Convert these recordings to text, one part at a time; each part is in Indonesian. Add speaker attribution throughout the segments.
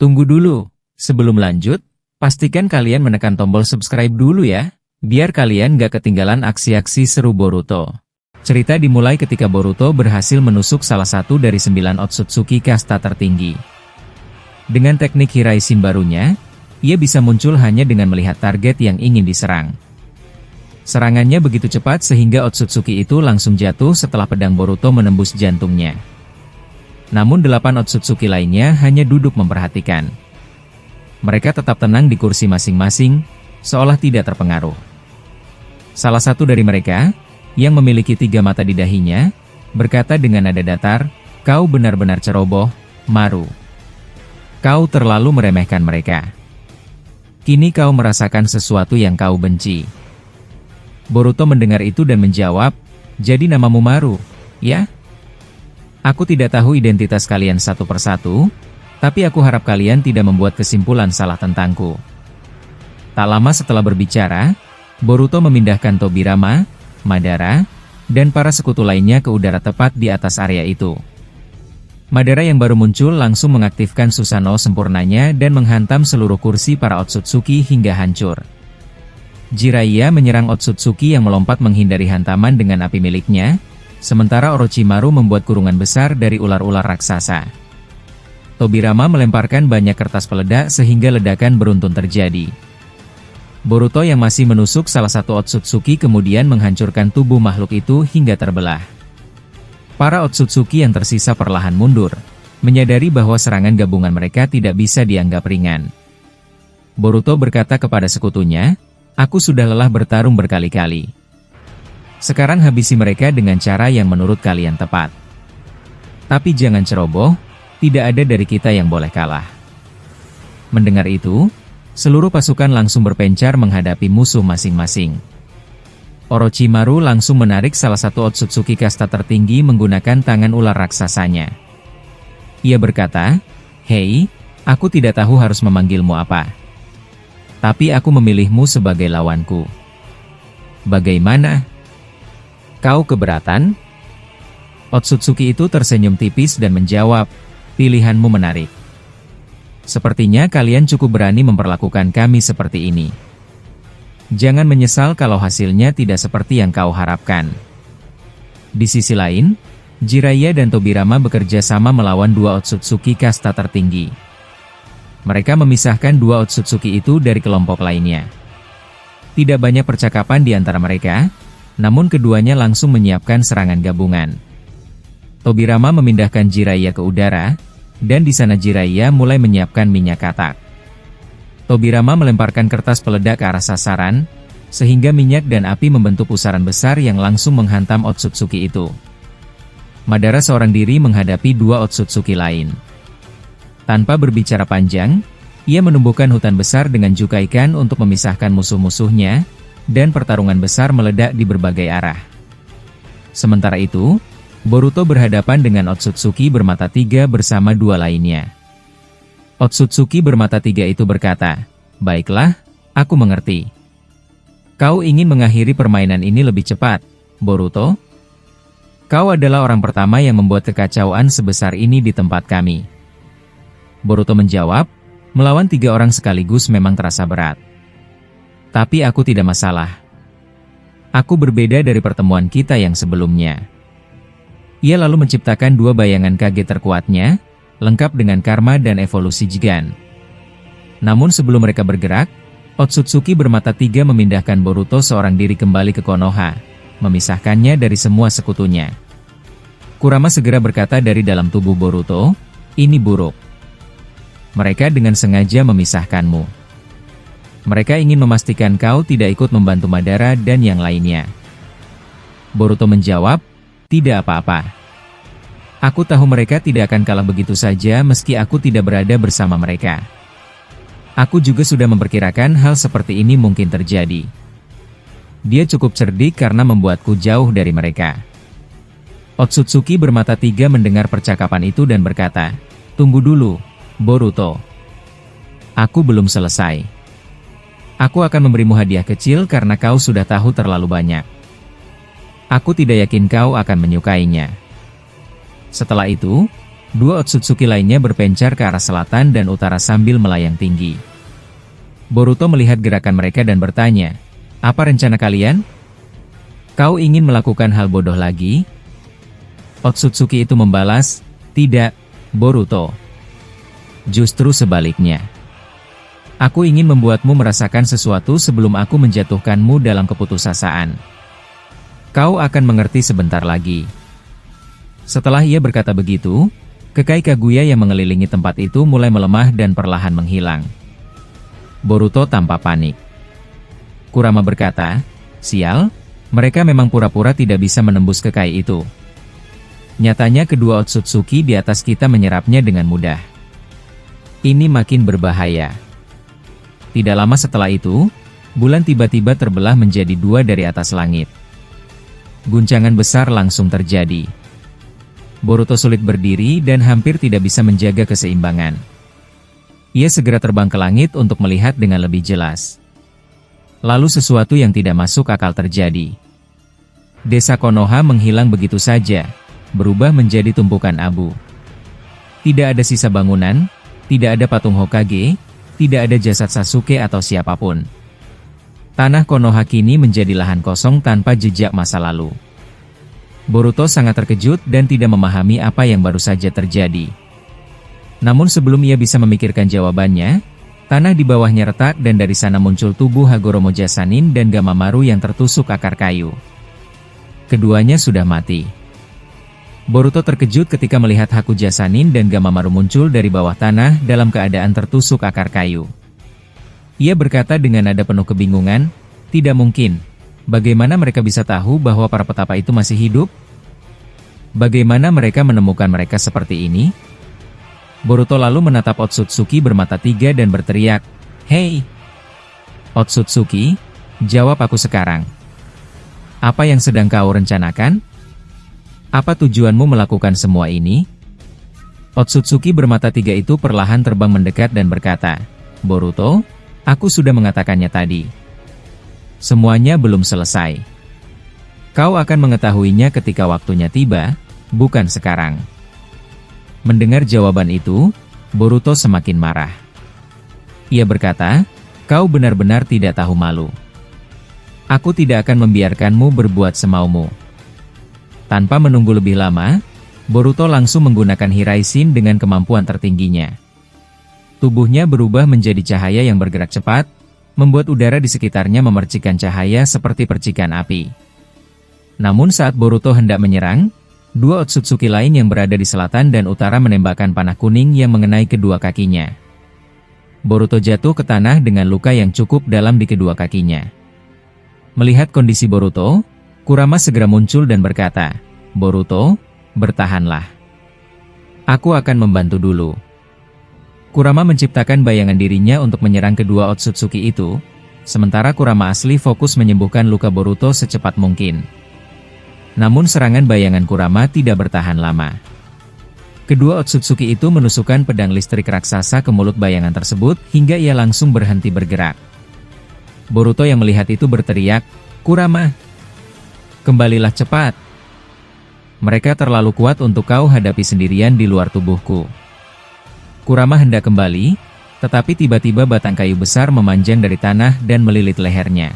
Speaker 1: Tunggu dulu, sebelum lanjut, pastikan kalian menekan tombol subscribe dulu ya, biar kalian gak ketinggalan aksi-aksi seru Boruto. Cerita dimulai ketika Boruto berhasil menusuk salah satu dari 9 Otsutsuki kasta tertinggi. Dengan teknik Hiraishin barunya, ia bisa muncul hanya dengan melihat target yang ingin diserang. Serangannya begitu cepat sehingga Otsutsuki itu langsung jatuh setelah pedang Boruto menembus jantungnya. Namun 8 Otsutsuki lainnya hanya duduk memperhatikan. Mereka tetap tenang di kursi masing-masing, seolah tidak terpengaruh. Salah satu dari mereka, yang memiliki 3 mata di dahinya, berkata dengan nada datar, "Kau benar-benar ceroboh, Maru. Kau terlalu meremehkan mereka. Kini kau merasakan sesuatu yang kau benci." Boruto mendengar itu dan menjawab, "Jadi namamu Maru, ya? Aku tidak tahu identitas kalian satu persatu, tapi aku harap kalian tidak membuat kesimpulan salah tentangku." Tak lama setelah berbicara, Boruto memindahkan Tobirama, Madara, dan para sekutu lainnya ke udara tepat di atas area itu. Madara yang baru muncul langsung mengaktifkan Susanoo sempurnanya dan menghantam seluruh kursi para Otsutsuki hingga hancur. Jiraiya menyerang Otsutsuki yang melompat menghindari hantaman dengan api miliknya, sementara Orochimaru membuat kurungan besar dari ular-ular raksasa. Tobirama melemparkan banyak kertas peledak sehingga ledakan beruntun terjadi. Boruto yang masih menusuk salah satu Otsutsuki kemudian menghancurkan tubuh makhluk itu hingga terbelah. Para Otsutsuki yang tersisa perlahan mundur, menyadari bahwa serangan gabungan mereka tidak bisa dianggap ringan. Boruto berkata kepada sekutunya, "Aku sudah lelah bertarung berkali-kali. Sekarang habisi mereka dengan cara yang menurut kalian tepat. Tapi jangan ceroboh, tidak ada dari kita yang boleh kalah." Mendengar itu, seluruh pasukan langsung berpencar menghadapi musuh masing-masing. Orochimaru langsung menarik salah satu Otsutsuki kasta tertinggi menggunakan tangan ular raksasanya. Ia berkata, "Hei, aku tidak tahu harus memanggilmu apa. Tapi aku memilihmu sebagai lawanku. Bagaimana? Kau keberatan?" Otsutsuki itu tersenyum tipis dan menjawab, "Pilihanmu menarik. Sepertinya kalian cukup berani memperlakukan kami seperti ini. Jangan menyesal kalau hasilnya tidak seperti yang kau harapkan." Di sisi lain, Jiraiya dan Tobirama bekerja sama melawan 2 Otsutsuki kasta tertinggi. Mereka memisahkan 2 Otsutsuki itu dari kelompok lainnya. Tidak banyak percakapan di antara mereka, namun keduanya langsung menyiapkan serangan gabungan. Tobirama memindahkan Jiraiya ke udara, dan di sana Jiraiya mulai menyiapkan minyak katak. Tobirama melemparkan kertas peledak ke arah sasaran, sehingga minyak dan api membentuk pusaran besar yang langsung menghantam Otsutsuki itu. Madara seorang diri menghadapi 2 Otsutsuki lain. Tanpa berbicara panjang, ia menumbuhkan hutan besar dengan Jukaikan untuk memisahkan musuh-musuhnya, dan pertarungan besar meledak di berbagai arah. Sementara itu, Boruto berhadapan dengan Otsutsuki bermata 3 bersama 2 lainnya. Otsutsuki bermata 3 itu berkata, "Baiklah, aku mengerti. Kau ingin mengakhiri permainan ini lebih cepat, Boruto? Kau adalah orang pertama yang membuat kekacauan sebesar ini di tempat kami." Boruto menjawab, "Melawan 3 orang sekaligus memang terasa berat. Tapi aku tidak masalah. Aku berbeda dari pertemuan kita yang sebelumnya." Ia lalu menciptakan 2 bayangan Kage terkuatnya, lengkap dengan karma dan evolusi Jigen. Namun sebelum mereka bergerak, Otsutsuki bermata 3 memindahkan Boruto seorang diri kembali ke Konoha, memisahkannya dari semua sekutunya. Kurama segera berkata dari dalam tubuh Boruto, "Ini buruk. Mereka dengan sengaja memisahkanmu. Mereka ingin memastikan kau tidak ikut membantu Madara dan yang lainnya." Boruto menjawab, "Tidak apa-apa. Aku tahu mereka tidak akan kalah begitu saja meski aku tidak berada bersama mereka. Aku juga sudah memperkirakan hal seperti ini mungkin terjadi." Dia cukup cerdik karena membuatku jauh dari mereka. Otsutsuki bermata 3 mendengar percakapan itu dan berkata, "Tunggu dulu, Boruto. Aku belum selesai. Aku akan memberimu hadiah kecil karena kau sudah tahu terlalu banyak. Aku tidak yakin kau akan menyukainya." Setelah itu, Dua Otsutsuki lainnya berpencar ke arah selatan dan utara sambil melayang tinggi. Boruto melihat gerakan mereka dan bertanya, "Apa rencana kalian? Kau ingin melakukan hal bodoh lagi?" Otsutsuki itu membalas, "Tidak, Boruto. Justru sebaliknya. Aku ingin membuatmu merasakan sesuatu sebelum aku menjatuhkanmu dalam keputusasaan. Kau akan mengerti sebentar lagi." Setelah ia berkata begitu, Kekai Kaguya yang mengelilingi tempat itu mulai melemah dan perlahan menghilang. Boruto tampak panik. Kurama berkata, "Sial, mereka memang pura-pura tidak bisa menembus Kekai itu. Nyatanya kedua Otsutsuki di atas kita menyerapnya dengan mudah. Ini makin berbahaya." Tidak lama setelah itu, bulan tiba-tiba terbelah menjadi dua dari atas langit. Guncangan besar langsung terjadi. Boruto sulit berdiri dan hampir tidak bisa menjaga keseimbangan. Ia segera terbang ke langit untuk melihat dengan lebih jelas. Lalu sesuatu yang tidak masuk akal terjadi. Desa Konoha menghilang begitu saja, berubah menjadi tumpukan abu. Tidak ada sisa bangunan, tidak ada patung Hokage, tidak ada jasad Sasuke atau siapapun. Tanah Konoha kini menjadi lahan kosong tanpa jejak masa lalu. Boruto sangat terkejut dan tidak memahami apa yang baru saja terjadi. Namun sebelum ia bisa memikirkan jawabannya, tanah di bawahnya retak dan dari sana muncul tubuh Hagoromo Jassanin dan Gamamaru yang tertusuk akar kayu. Keduanya sudah mati. Boruto terkejut ketika melihat Haku Jassanin dan Gamamaru muncul dari bawah tanah dalam keadaan tertusuk akar kayu. Ia berkata dengan nada penuh kebingungan, "Tidak mungkin. Bagaimana mereka bisa tahu bahwa para petapa itu masih hidup? Bagaimana mereka menemukan mereka seperti ini?" Boruto lalu menatap Otsutsuki bermata tiga dan berteriak, "Hei! Otsutsuki, jawab aku sekarang. Apa yang sedang kau rencanakan? Apa tujuanmu melakukan semua ini?" Otsutsuki bermata tiga itu perlahan terbang mendekat dan berkata, "Boruto, aku sudah mengatakannya tadi. Semuanya belum selesai. Kau akan mengetahuinya ketika waktunya tiba, bukan sekarang." Mendengar jawaban itu, Boruto semakin marah. Ia berkata, "Kau benar-benar tidak tahu malu. Aku tidak akan membiarkanmu berbuat semaumu." Tanpa menunggu lebih lama, Boruto langsung menggunakan Hiraishin dengan kemampuan tertingginya. Tubuhnya berubah menjadi cahaya yang bergerak cepat, membuat udara di sekitarnya memercikkan cahaya seperti percikan api. Namun saat Boruto hendak menyerang, dua Otsutsuki lain yang berada di selatan dan utara menembakkan panah kuning yang mengenai kedua kakinya. Boruto jatuh ke tanah dengan luka yang cukup dalam di kedua kakinya. Melihat kondisi Boruto, Kurama segera muncul dan berkata, "Boruto, bertahanlah. Aku akan membantu dulu." Kurama menciptakan bayangan dirinya untuk menyerang kedua Otsutsuki itu, sementara Kurama asli fokus menyembuhkan luka Boruto secepat mungkin. Namun serangan bayangan Kurama tidak bertahan lama. Kedua Otsutsuki itu menusukkan pedang listrik raksasa ke mulut bayangan tersebut hingga ia langsung berhenti bergerak. Boruto yang melihat itu berteriak, "Kurama! Kembalilah cepat! Mereka terlalu kuat untuk kau hadapi sendirian di luar tubuhku." Kurama hendak kembali, tetapi tiba-tiba batang kayu besar memanjang dari tanah dan melilit lehernya.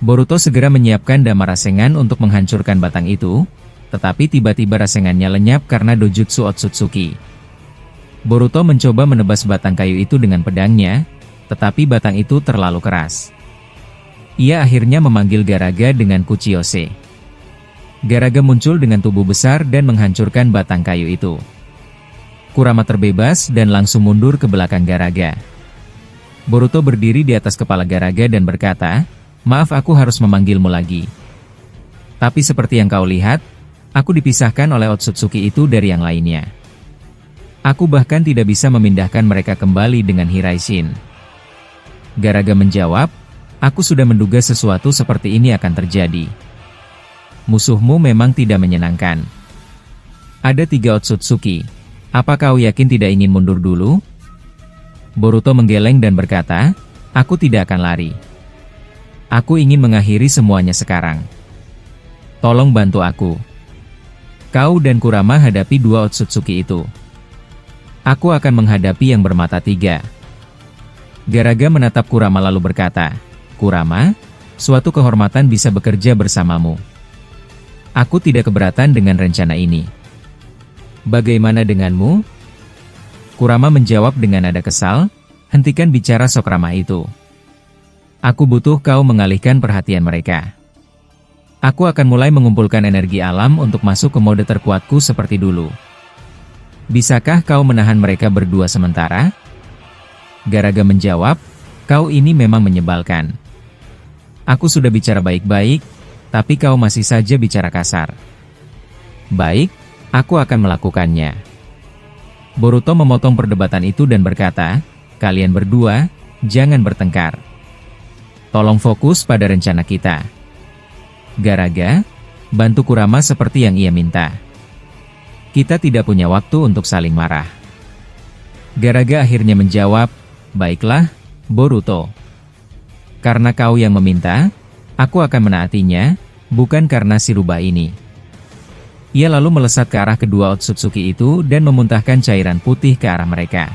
Speaker 1: Boruto segera menyiapkan dama rasengan untuk menghancurkan batang itu, tetapi tiba-tiba rasengannya lenyap karena dojutsu Otsutsuki. Boruto mencoba menebas batang kayu itu dengan pedangnya, tetapi batang itu terlalu keras. Ia akhirnya memanggil Garaga dengan Kuchiyose. Garaga muncul dengan tubuh besar dan menghancurkan batang kayu itu. Kurama terbebas dan langsung mundur ke belakang Garaga. Boruto berdiri di atas kepala Garaga dan berkata, "Maaf, aku harus memanggilmu lagi. Tapi seperti yang kau lihat, aku dipisahkan oleh Otsutsuki itu dari yang lainnya. Aku bahkan tidak bisa memindahkan mereka kembali dengan Hiraishin." Garaga menjawab, "Aku sudah menduga sesuatu seperti ini akan terjadi. Musuhmu memang tidak menyenangkan. Ada 3 Otsutsuki. Apa kau yakin tidak ingin mundur dulu?" Boruto menggeleng dan berkata, "Aku tidak akan lari. Aku ingin mengakhiri semuanya sekarang. Tolong bantu aku." Kau dan Kurama hadapi dua Otsutsuki itu. Aku akan menghadapi yang bermata tiga. Garaga menatap Kurama lalu berkata, Kurama, suatu kehormatan bisa bekerja bersamamu. Aku tidak keberatan dengan rencana ini. Bagaimana denganmu? Kurama menjawab dengan nada kesal, hentikan bicara sok ramah itu. Aku butuh kau mengalihkan perhatian mereka. Aku akan mulai mengumpulkan energi alam untuk masuk ke mode terkuatku seperti dulu. Bisakah kau menahan mereka berdua sementara? Garaga menjawab, kau ini memang menyebalkan. Aku sudah bicara baik-baik, tapi kau masih saja bicara kasar. Baik, aku akan melakukannya. Boruto memotong perdebatan itu dan berkata, kalian berdua, jangan bertengkar. Tolong fokus pada rencana kita. Garaga, bantu Kurama seperti yang ia minta. Kita tidak punya waktu untuk saling marah. Garaga akhirnya menjawab, baiklah, Boruto. Karena kau yang meminta, aku akan menaatinya, bukan karena si rubah ini. Ia lalu melesat ke arah kedua Otsutsuki itu dan memuntahkan cairan putih ke arah mereka.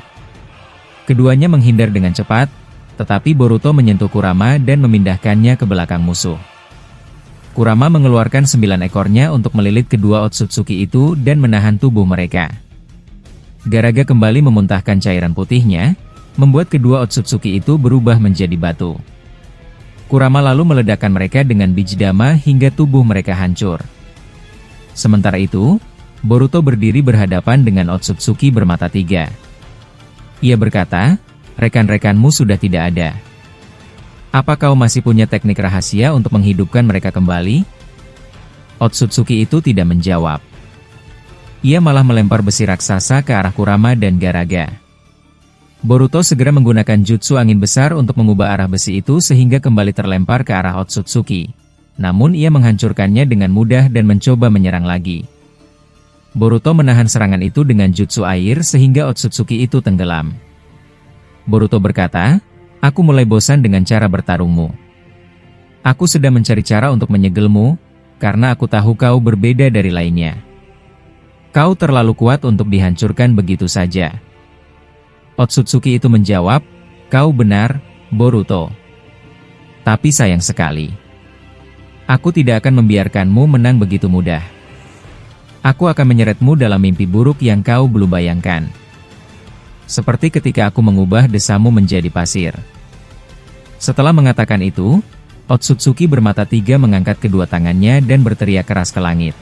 Speaker 1: Keduanya menghindar dengan cepat, tetapi Boruto menyentuh Kurama dan memindahkannya ke belakang musuh. Kurama mengeluarkan 9 ekornya untuk melilit kedua Otsutsuki itu dan menahan tubuh mereka. Garaga kembali memuntahkan cairan putihnya, membuat kedua Otsutsuki itu berubah menjadi batu. Kurama lalu meledakkan mereka dengan bijdama hingga tubuh mereka hancur. Sementara itu, Boruto berdiri berhadapan dengan Otsutsuki bermata tiga. Ia berkata, rekan-rekanmu sudah tidak ada. Apa kau masih punya teknik rahasia untuk menghidupkan mereka kembali? Otsutsuki itu tidak menjawab. Ia malah melempar besi raksasa ke arah Kurama dan Garaga. Boruto segera menggunakan jutsu angin besar untuk mengubah arah besi itu sehingga kembali terlempar ke arah Otsutsuki. Namun ia menghancurkannya dengan mudah dan mencoba menyerang lagi. Boruto menahan serangan itu dengan jutsu air sehingga Otsutsuki itu tenggelam. Boruto berkata, aku mulai bosan dengan cara bertarungmu. Aku sedang mencari cara untuk menyegelmu, karena aku tahu kau berbeda dari lainnya. Kau terlalu kuat untuk dihancurkan begitu saja. Otsutsuki itu menjawab, kau benar, Boruto. Tapi sayang sekali. Aku tidak akan membiarkanmu menang begitu mudah. Aku akan menyeretmu dalam mimpi buruk yang kau belum bayangkan. Seperti ketika aku mengubah desamu menjadi pasir. Setelah mengatakan itu, Otsutsuki bermata tiga mengangkat kedua tangannya dan berteriak keras ke langit.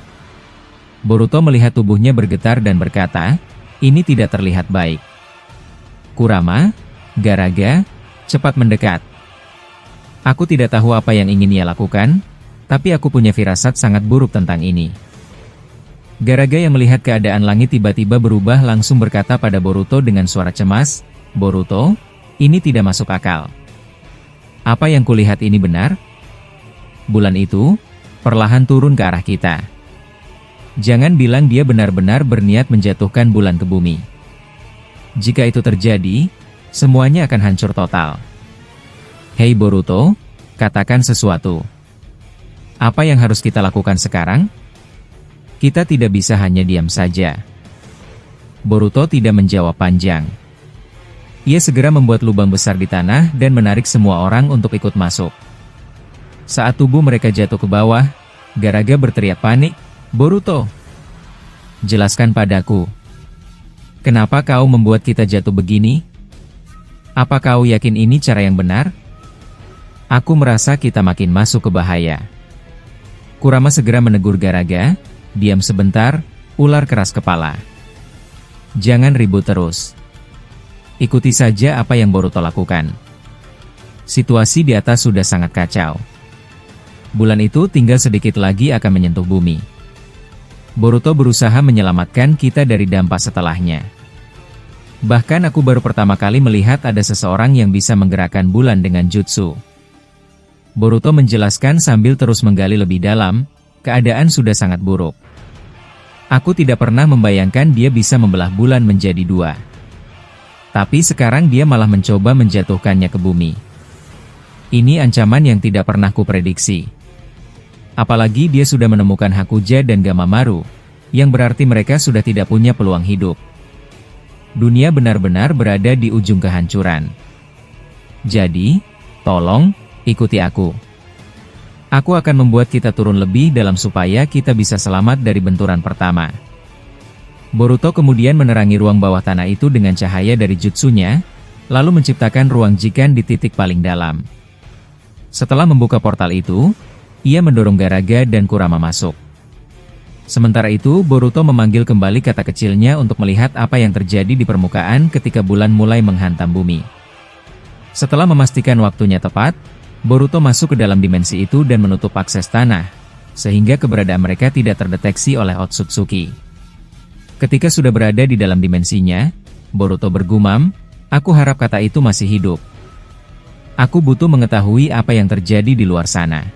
Speaker 1: Boruto melihat tubuhnya bergetar dan berkata, ini tidak terlihat baik. Kurama, Garaga, cepat mendekat. Aku tidak tahu apa yang ingin ia lakukan, tapi aku punya firasat sangat buruk tentang ini. Garaga yang melihat keadaan langit tiba-tiba berubah langsung berkata pada Boruto dengan suara cemas, Boruto, ini tidak masuk akal. Apa yang kulihat ini benar? Bulan itu, perlahan turun ke arah kita. Jangan bilang dia benar-benar berniat menjatuhkan bulan ke bumi. Jika itu terjadi, semuanya akan hancur total. Hei Boruto, katakan sesuatu. Apa yang harus kita lakukan sekarang? Kita tidak bisa hanya diam saja. Boruto tidak menjawab panjang. Ia segera membuat lubang besar di tanah dan menarik semua orang untuk ikut masuk. Saat tubuh mereka jatuh ke bawah, Garaga berteriak panik, Boruto, jelaskan padaku. Kenapa kau membuat kita jatuh begini? Apa kau yakin ini cara yang benar? Aku merasa kita makin masuk ke bahaya. Kurama segera menegur Garaga, diam sebentar, ular keras kepala. Jangan ribut terus. Ikuti saja apa yang Boruto lakukan. Situasi di atas sudah sangat kacau. Bulan itu tinggal sedikit lagi akan menyentuh bumi. Boruto berusaha menyelamatkan kita dari dampak setelahnya. Bahkan aku baru pertama kali melihat ada seseorang yang bisa menggerakkan bulan dengan jutsu. Boruto menjelaskan sambil terus menggali lebih dalam, keadaan sudah sangat buruk. Aku tidak pernah membayangkan dia bisa membelah bulan menjadi dua. Tapi sekarang dia malah mencoba menjatuhkannya ke bumi. Ini ancaman yang tidak pernah kuprediksi. Apalagi dia sudah menemukan Hakuja dan Gamamaru, yang berarti mereka sudah tidak punya peluang hidup. Dunia benar-benar berada di ujung kehancuran. Jadi, tolong, ikuti aku. Aku akan membuat kita turun lebih dalam supaya kita bisa selamat dari benturan pertama. Boruto kemudian menerangi ruang bawah tanah itu dengan cahaya dari jutsunya, lalu menciptakan ruang Jikan di titik paling dalam. Setelah membuka portal itu, ia mendorong Garaga dan Kurama masuk. Sementara itu, Boruto memanggil kembali kata kecilnya untuk melihat apa yang terjadi di permukaan ketika bulan mulai menghantam bumi. Setelah memastikan waktunya tepat, Boruto masuk ke dalam dimensi itu dan menutup akses tanah, sehingga keberadaan mereka tidak terdeteksi oleh Otsutsuki. Ketika sudah berada di dalam dimensinya, Boruto bergumam, "Aku harap kata itu masih hidup. Aku butuh mengetahui apa yang terjadi di luar sana."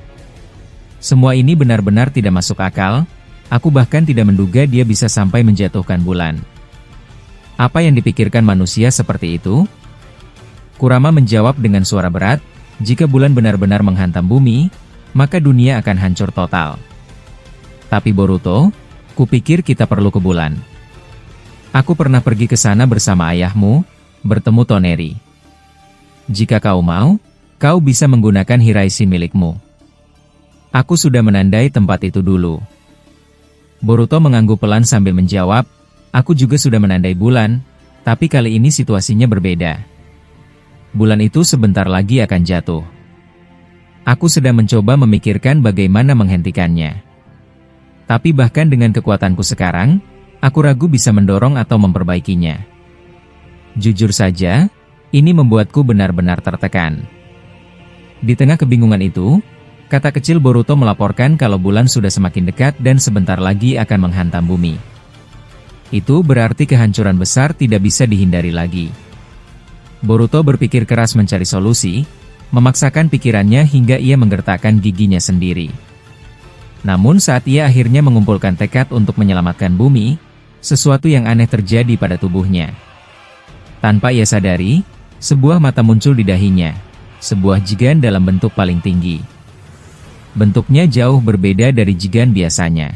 Speaker 1: Semua ini benar-benar tidak masuk akal, aku bahkan tidak menduga dia bisa sampai menjatuhkan bulan. Apa yang dipikirkan manusia seperti itu? Kurama menjawab dengan suara berat, "Jika bulan benar-benar menghantam bumi, maka dunia akan hancur total. Tapi Boruto, kupikir kita perlu ke bulan. Aku pernah pergi ke sana bersama ayahmu, bertemu Toneri. Jika kau mau, kau bisa menggunakan Hiraishin milikmu. Aku sudah menandai tempat itu dulu." Boruto mengangguk pelan sambil menjawab, "Aku juga sudah menandai bulan, tapi kali ini situasinya berbeda. Bulan itu sebentar lagi akan jatuh. Aku sedang mencoba memikirkan bagaimana menghentikannya. Tapi bahkan dengan kekuatanku sekarang, aku ragu bisa mendorong atau memperbaikinya. Jujur saja, ini membuatku benar-benar tertekan." Di tengah kebingungan itu, kata kecil Boruto melaporkan kalau bulan sudah semakin dekat dan sebentar lagi akan menghantam bumi. Itu berarti kehancuran besar tidak bisa dihindari lagi. Boruto berpikir keras mencari solusi, memaksakan pikirannya hingga ia menggertakkan giginya sendiri. Namun saat ia akhirnya mengumpulkan tekad untuk menyelamatkan bumi, sesuatu yang aneh terjadi pada tubuhnya. Tanpa ia sadari, sebuah mata muncul di dahinya, sebuah jigan dalam bentuk paling tinggi. Bentuknya jauh berbeda dari jigan biasanya.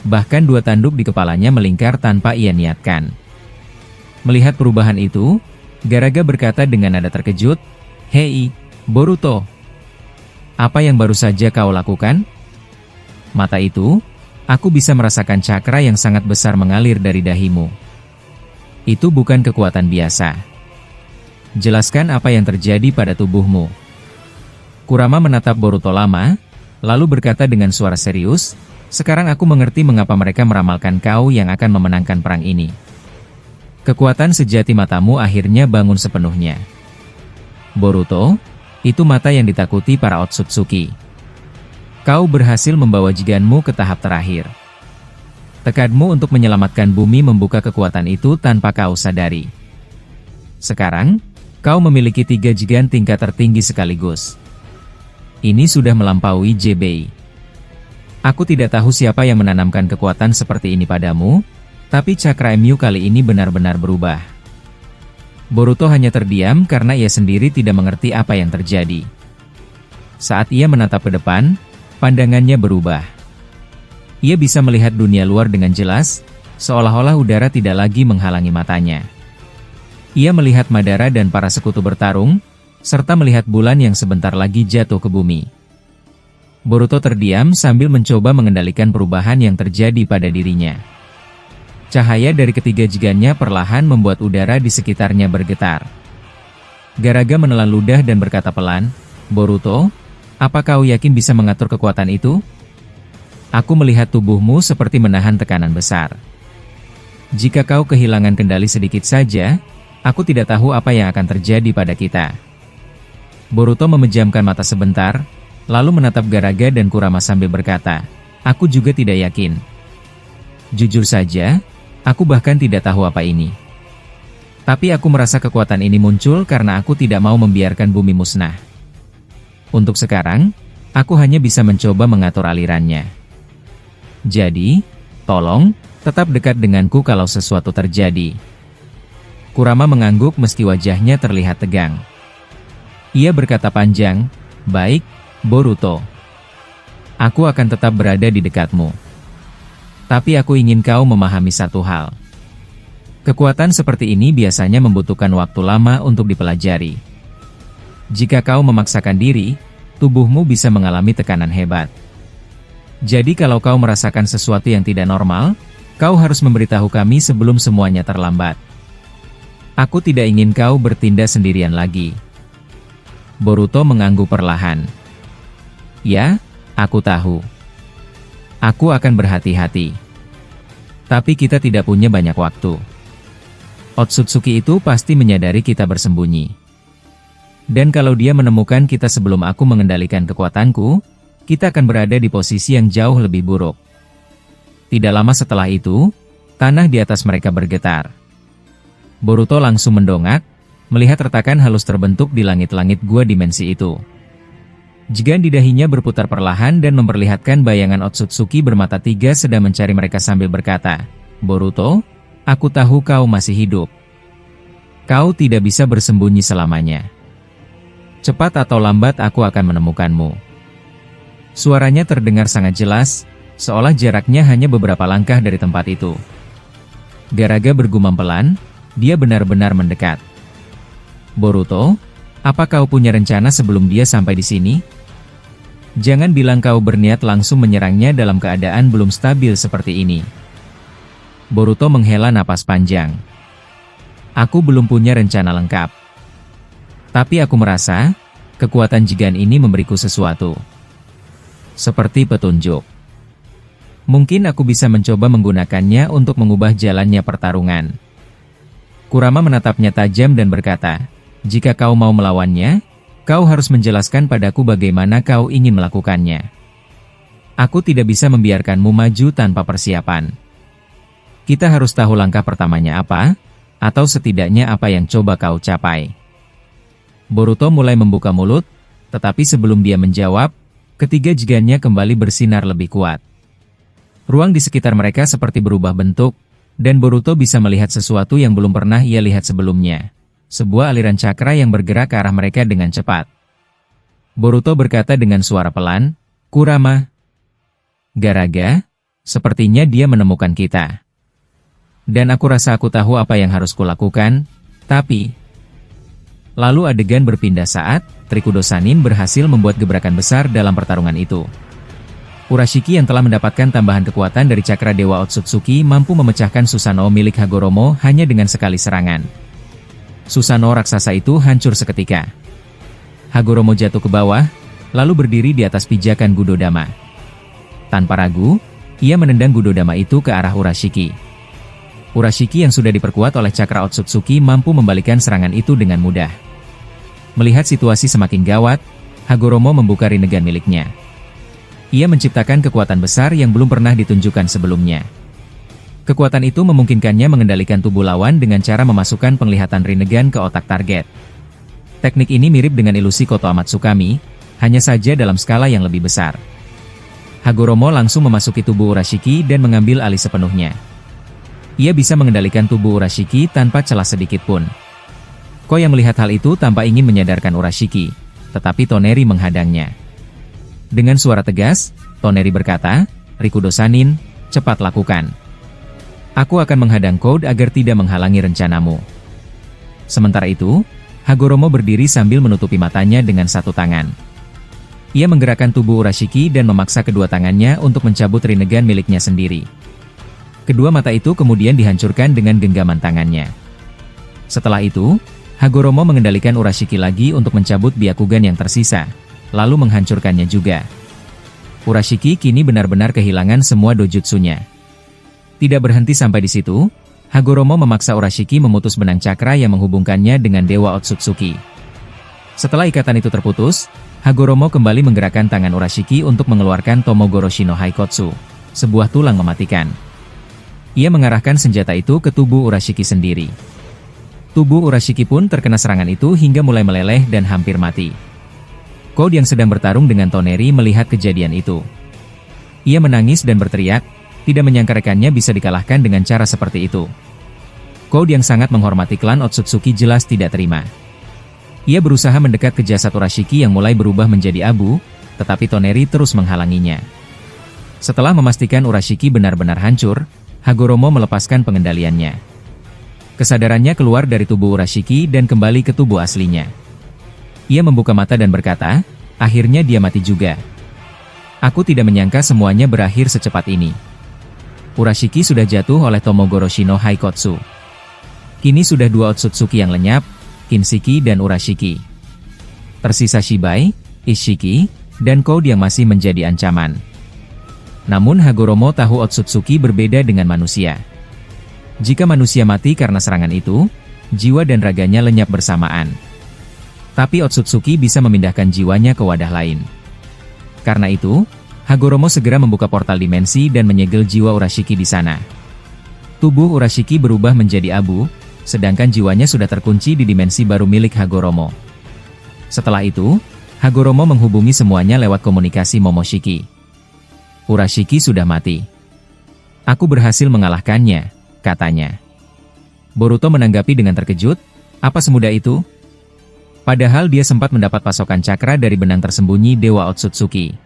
Speaker 1: Bahkan dua tanduk di kepalanya melingkar tanpa ia niatkan. Melihat perubahan itu, Garaga berkata dengan nada terkejut, "Hei, Boruto. Apa yang baru saja kau lakukan?" "Mata itu, aku bisa merasakan cakra yang sangat besar mengalir dari dahimu. Itu bukan kekuatan biasa. Jelaskan apa yang terjadi pada tubuhmu." Kurama menatap Boruto lama, lalu berkata dengan suara serius, "Sekarang aku mengerti mengapa mereka meramalkan kau yang akan memenangkan perang ini. Kekuatan sejati matamu akhirnya bangun sepenuhnya. Boruto, itu mata yang ditakuti para Otsutsuki. Kau berhasil membawa jiganmu ke tahap terakhir. Tekadmu untuk menyelamatkan bumi membuka kekuatan itu tanpa kau sadari. Sekarang, kau memiliki 3 jigan tingkat tertinggi sekaligus. Ini sudah melampaui JBI. Aku tidak tahu siapa yang menanamkan kekuatan seperti ini padamu, tapi cakra MU kali ini benar-benar berubah." Boruto hanya terdiam karena ia sendiri tidak mengerti apa yang terjadi. Saat ia menatap ke depan, pandangannya berubah. Ia bisa melihat dunia luar dengan jelas, seolah-olah udara tidak lagi menghalangi matanya. Ia melihat Madara dan para sekutu bertarung, serta melihat bulan yang sebentar lagi jatuh ke bumi. Boruto terdiam sambil mencoba mengendalikan perubahan yang terjadi pada dirinya. Cahaya dari ketiga jigannya perlahan membuat udara di sekitarnya bergetar. Garaga menelan ludah dan berkata pelan, "Boruto, apa kau yakin bisa mengatur kekuatan itu? Aku melihat tubuhmu seperti menahan tekanan besar. Jika kau kehilangan kendali sedikit saja, aku tidak tahu apa yang akan terjadi pada kita." Boruto memejamkan mata sebentar, lalu menatap Garaga dan Kurama sambil berkata, "Aku juga tidak yakin. Jujur saja, aku bahkan tidak tahu apa ini. Tapi aku merasa kekuatan ini muncul karena aku tidak mau membiarkan bumi musnah. Untuk sekarang, aku hanya bisa mencoba mengatur alirannya. Jadi, tolong, tetap dekat denganku kalau sesuatu terjadi." Kurama mengangguk meski wajahnya terlihat tegang. Ia berkata panjang, "Baik, Boruto. Aku akan tetap berada di dekatmu." Tapi aku ingin kau memahami satu hal. Kekuatan seperti ini biasanya membutuhkan waktu lama untuk dipelajari. Jika kau memaksakan diri, tubuhmu bisa mengalami tekanan hebat. Jadi kalau kau merasakan sesuatu yang tidak normal, kau harus memberitahu kami sebelum semuanya terlambat. Aku tidak ingin kau bertindak sendirian lagi. Boruto mengangguk perlahan. Ya, aku tahu. Aku akan berhati-hati. Tapi kita tidak punya banyak waktu. Otsutsuki itu pasti menyadari kita bersembunyi. Dan kalau dia menemukan kita sebelum aku mengendalikan kekuatanku, kita akan berada di posisi yang jauh lebih buruk. Tidak lama setelah itu, tanah di atas mereka bergetar. Boruto langsung mendongak, melihat retakan halus terbentuk di langit-langit gua dimensi itu. Jigan di dahinya berputar perlahan dan memperlihatkan bayangan Otsutsuki bermata tiga sedang mencari mereka sambil berkata, "Boruto, aku tahu kau masih hidup. Kau tidak bisa bersembunyi selamanya. Cepat atau lambat aku akan menemukanmu." Suaranya terdengar sangat jelas, seolah jaraknya hanya beberapa langkah dari tempat itu. Garaga bergumam pelan, dia benar-benar mendekat. "Boruto, apa kau punya rencana sebelum dia sampai di sini? Jangan bilang kau berniat langsung menyerangnya dalam keadaan belum stabil seperti ini." Boruto menghela napas panjang. "Aku belum punya rencana lengkap. Tapi aku merasa, kekuatan Jigan ini memberiku sesuatu. Seperti petunjuk. Mungkin aku bisa mencoba menggunakannya untuk mengubah jalannya pertarungan." Kurama menatapnya tajam dan berkata, "Jika kau mau melawannya, kau harus menjelaskan padaku bagaimana kau ingin melakukannya. Aku tidak bisa membiarkanmu maju tanpa persiapan. Kita harus tahu langkah pertamanya apa, atau setidaknya apa yang coba kau capai." Boruto mulai membuka mulut, tetapi sebelum dia menjawab, ketiga jigannya kembali bersinar lebih kuat. Ruang di sekitar mereka seperti berubah bentuk, dan Boruto bisa melihat sesuatu yang belum pernah ia lihat sebelumnya. Sebuah aliran cakra yang bergerak ke arah mereka dengan cepat. Boruto berkata dengan suara pelan, "Kurama. Garaga, sepertinya dia menemukan kita. Dan aku rasa aku tahu apa yang harus kulakukan, tapi..." Lalu adegan berpindah saat Rikudo Sanin berhasil membuat gebrakan besar dalam pertarungan itu. Urashiki yang telah mendapatkan tambahan kekuatan dari cakra Dewa Otsutsuki mampu memecahkan Susanoo milik Hagoromo hanya dengan sekali serangan. Susanoo raksasa itu hancur seketika. Hagoromo jatuh ke bawah, lalu berdiri di atas pijakan Gudodama. Tanpa ragu, ia menendang Gudodama itu ke arah Urashiki. Urashiki yang sudah diperkuat oleh cakra Otsutsuki mampu membalikan serangan itu dengan mudah. Melihat situasi semakin gawat, Hagoromo membuka Rinnegan miliknya. Ia menciptakan kekuatan besar yang belum pernah ditunjukkan sebelumnya. Kekuatan itu memungkinkannya mengendalikan tubuh lawan dengan cara memasukkan penglihatan Rinnegan ke otak target. Teknik ini mirip dengan ilusi Koto Amatsukami, hanya saja dalam skala yang lebih besar. Hagoromo langsung memasuki tubuh Urashiki dan mengambil alih sepenuhnya. Ia bisa mengendalikan tubuh Urashiki tanpa celah sedikit pun. Ko yang melihat hal itu tanpa ingin menyadarkan Urashiki, tetapi Toneri menghadangnya. Dengan suara tegas, Toneri berkata, "Rikudo Sanin, cepat lakukan. Aku akan menghadang Code agar tidak menghalangi rencanamu." Sementara itu, Hagoromo berdiri sambil menutupi matanya dengan satu tangan. Ia menggerakkan tubuh Urashiki dan memaksa kedua tangannya untuk mencabut Rinnegan miliknya sendiri. Kedua mata itu kemudian dihancurkan dengan genggaman tangannya. Setelah itu, Hagoromo mengendalikan Urashiki lagi untuk mencabut Byakugan yang tersisa, lalu menghancurkannya juga. Urashiki kini benar-benar kehilangan semua dojutsunya. Tidak berhenti sampai di situ, Hagoromo memaksa Urashiki memutus benang cakra yang menghubungkannya dengan Dewa Otsutsuki. Setelah ikatan itu terputus, Hagoromo kembali menggerakkan tangan Urashiki untuk mengeluarkan Tomogoroshi no Haikotsu, sebuah tulang mematikan. Ia mengarahkan senjata itu ke tubuh Urashiki sendiri. Tubuh Urashiki pun terkena serangan itu hingga mulai meleleh dan hampir mati. Code yang sedang bertarung dengan Toneri melihat kejadian itu. Ia menangis dan berteriak, tidak menyangka rekannya bisa dikalahkan dengan cara seperti itu. Code yang sangat menghormati klan Otsutsuki jelas tidak terima. Ia berusaha mendekat ke jasad Urashiki yang mulai berubah menjadi abu, tetapi Toneri terus menghalanginya. Setelah memastikan Urashiki benar-benar hancur, Hagoromo melepaskan pengendaliannya. Kesadarannya keluar dari tubuh Urashiki dan kembali ke tubuh aslinya. Ia membuka mata dan berkata, akhirnya dia mati juga. Aku tidak menyangka semuanya berakhir secepat ini. Urashiki sudah jatuh oleh Tomogoroshi no Haikotsu. Kini sudah 2 Otsutsuki yang lenyap, Kinshiki dan Urashiki. Tersisa Shibai, Ishiki, dan Code yang masih menjadi ancaman. Namun Hagoromo tahu Otsutsuki berbeda dengan manusia. Jika manusia mati karena serangan itu, jiwa dan raganya lenyap bersamaan. Tapi Otsutsuki bisa memindahkan jiwanya ke wadah lain. Karena itu, Hagoromo segera membuka portal dimensi dan menyegel jiwa Urashiki di sana. Tubuh Urashiki berubah menjadi abu, sedangkan jiwanya sudah terkunci di dimensi baru milik Hagoromo. Setelah itu, Hagoromo menghubungi semuanya lewat komunikasi Momoshiki. Urashiki sudah mati. Aku berhasil mengalahkannya, katanya. Boruto menanggapi dengan terkejut, apa semudah itu? Padahal dia sempat mendapat pasokan cakra dari benang tersembunyi Dewa Otsutsuki.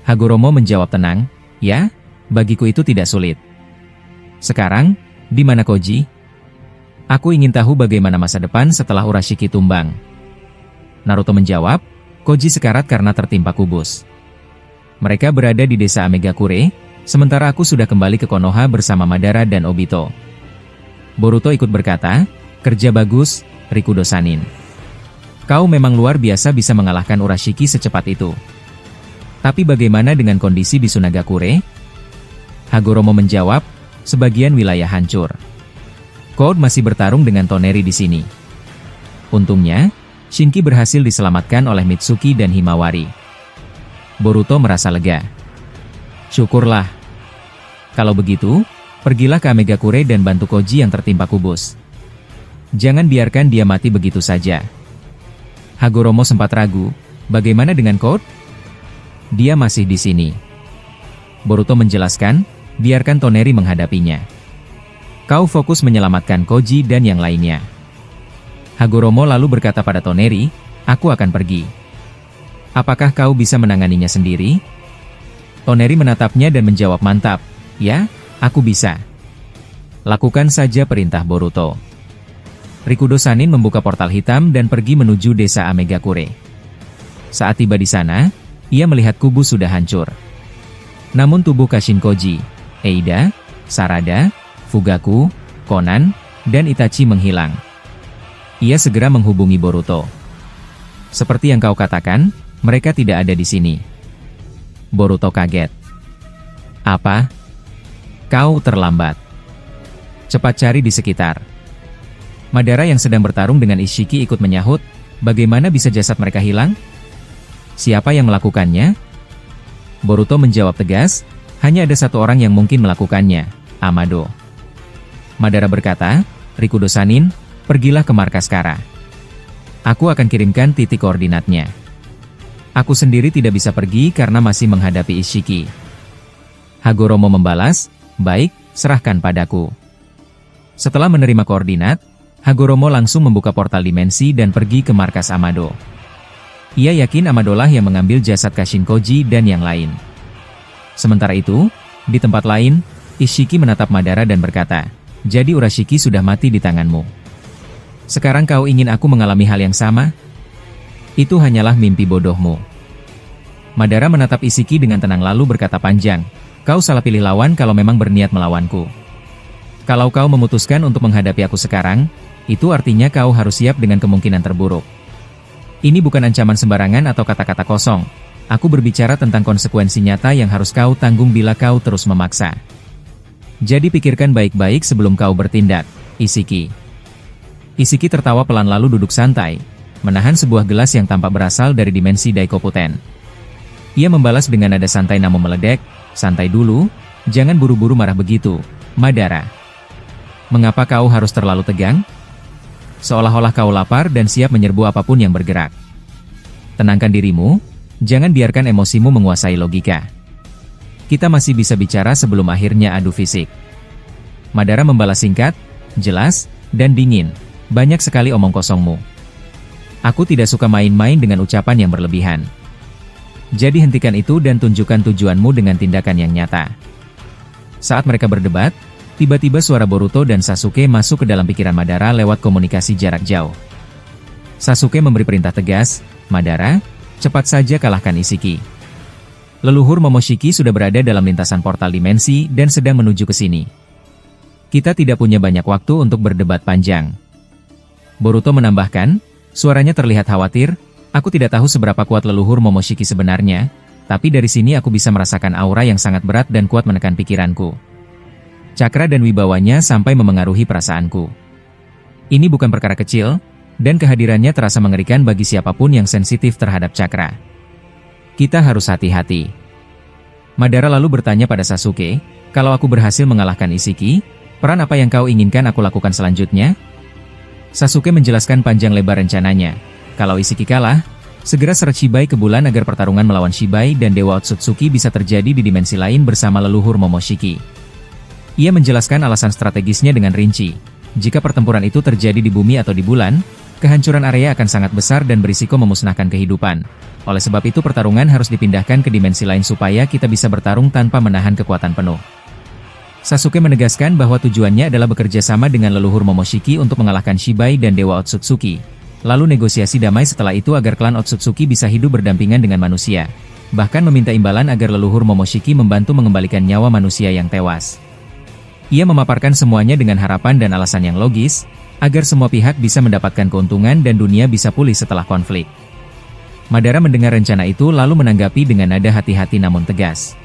Speaker 1: Hagoromo menjawab tenang, ya, bagiku itu tidak sulit. Sekarang, di mana Koji? Aku ingin tahu bagaimana masa depan setelah Urashiki tumbang. Naruto menjawab, Koji sekarat karena tertimpa kubus. Mereka berada di desa Amegakure, sementara aku sudah kembali ke Konoha bersama Madara dan Obito. Boruto ikut berkata, kerja bagus, Rikudo Sanin. Kau memang luar biasa bisa mengalahkan Urashiki secepat itu. Tapi bagaimana dengan kondisi di Sunagakure? Hagoromo menjawab, sebagian wilayah hancur. Code masih bertarung dengan Toneri di sini. Untungnya, Shinki berhasil diselamatkan oleh Mitsuki dan Himawari. Boruto merasa lega. Syukurlah. Kalau begitu, pergilah ke Amegakure dan bantu Koji yang tertimpa kubus. Jangan biarkan dia mati begitu saja. Hagoromo sempat ragu, bagaimana dengan Code? Dia masih di sini. Boruto menjelaskan, biarkan Toneri menghadapinya. Kau fokus menyelamatkan Koji dan yang lainnya. Hagoromo lalu berkata pada Toneri, aku akan pergi. Apakah kau bisa menanganinya sendiri? Toneri menatapnya dan menjawab mantap, ya, aku bisa. Lakukan saja perintah Boruto. Rikudo Sanin membuka portal hitam dan pergi menuju desa Amegakure. Saat tiba di sana, ia melihat kubus sudah hancur. Namun tubuh Kashin Koji, Eida, Sarada, Fugaku, Konan, dan Itachi menghilang. Ia segera menghubungi Boruto. Seperti yang kau katakan, mereka tidak ada di sini. Boruto kaget. Apa? Kau terlambat. Cepat cari di sekitar. Madara yang sedang bertarung dengan Ishiki ikut menyahut, bagaimana bisa jasad mereka hilang? Siapa yang melakukannya? Boruto menjawab tegas, hanya ada satu orang yang mungkin melakukannya, Amado. Madara berkata, Rikudo Sanin, pergilah ke markas Kara. Aku akan kirimkan titik koordinatnya. Aku sendiri tidak bisa pergi karena masih menghadapi Ishiki. Hagoromo membalas, baik, serahkan padaku. Setelah menerima koordinat, Hagoromo langsung membuka portal dimensi dan pergi ke markas Amado. Ia yakin Amado lah yang mengambil jasad Kashin Koji dan yang lain. Sementara itu, di tempat lain, Ishiki menatap Madara dan berkata, jadi Urashiki sudah mati di tanganmu. Sekarang kau ingin aku mengalami hal yang sama? Itu hanyalah mimpi bodohmu. Madara menatap Ishiki dengan tenang lalu berkata panjang, kau salah pilih lawan kalau memang berniat melawanku. Kalau kau memutuskan untuk menghadapi aku sekarang, itu artinya kau harus siap dengan kemungkinan terburuk. Ini bukan ancaman sembarangan atau kata-kata kosong. Aku berbicara tentang konsekuensi nyata yang harus kau tanggung bila kau terus memaksa. Jadi pikirkan baik-baik sebelum kau bertindak, Ishiki. Ishiki tertawa pelan lalu duduk santai, menahan sebuah gelas yang tampak berasal dari dimensi Daikoputen. Ia membalas dengan nada santai namun meledek, santai dulu, jangan buru-buru marah begitu, Madara. Mengapa kau harus terlalu tegang? Seolah-olah kau lapar dan siap menyerbu apapun yang bergerak. Tenangkan dirimu, jangan biarkan emosimu menguasai logika. Kita masih bisa bicara sebelum akhirnya adu fisik. Madara membalas singkat, jelas, dan dingin, banyak sekali omong kosongmu. Aku tidak suka main-main dengan ucapan yang berlebihan. Jadi hentikan itu dan tunjukkan tujuanmu dengan tindakan yang nyata. Saat mereka berdebat, tiba-tiba suara Boruto dan Sasuke masuk ke dalam pikiran Madara lewat komunikasi jarak jauh. Sasuke memberi perintah tegas, "Madara, cepat saja kalahkan Ishiki." Leluhur Momoshiki sudah berada dalam lintasan portal dimensi dan sedang menuju ke sini. Kita tidak punya banyak waktu untuk berdebat panjang. Boruto menambahkan, suaranya terlihat khawatir, "Aku tidak tahu seberapa kuat leluhur Momoshiki sebenarnya, tapi dari sini aku bisa merasakan aura yang sangat berat dan kuat menekan pikiranku. Cakra dan wibawanya sampai memengaruhi perasaanku. Ini bukan perkara kecil, dan kehadirannya terasa mengerikan bagi siapapun yang sensitif terhadap cakra. Kita harus hati-hati." Madara lalu bertanya pada Sasuke, "Kalau aku berhasil mengalahkan Ishiki, peran apa yang kau inginkan aku lakukan selanjutnya?" Sasuke menjelaskan panjang lebar rencananya. Kalau Ishiki kalah, segera seret Shibai ke bulan agar pertarungan melawan Shibai dan Dewa Otsutsuki bisa terjadi di dimensi lain bersama leluhur Momoshiki. Ia menjelaskan alasan strategisnya dengan rinci. Jika pertempuran itu terjadi di bumi atau di bulan, kehancuran area akan sangat besar dan berisiko memusnahkan kehidupan. Oleh sebab itu pertarungan harus dipindahkan ke dimensi lain supaya kita bisa bertarung tanpa menahan kekuatan penuh. Sasuke menegaskan bahwa tujuannya adalah bekerja sama dengan leluhur Momoshiki untuk mengalahkan Shibai dan Dewa Otsutsuki. Lalu negosiasi damai setelah itu agar klan Otsutsuki bisa hidup berdampingan dengan manusia. Bahkan meminta imbalan agar leluhur Momoshiki membantu mengembalikan nyawa manusia yang tewas. Ia memaparkan semuanya dengan harapan dan alasan yang logis, agar semua pihak bisa mendapatkan keuntungan dan dunia bisa pulih setelah konflik. Madara mendengar rencana itu lalu menanggapi dengan nada hati-hati namun tegas.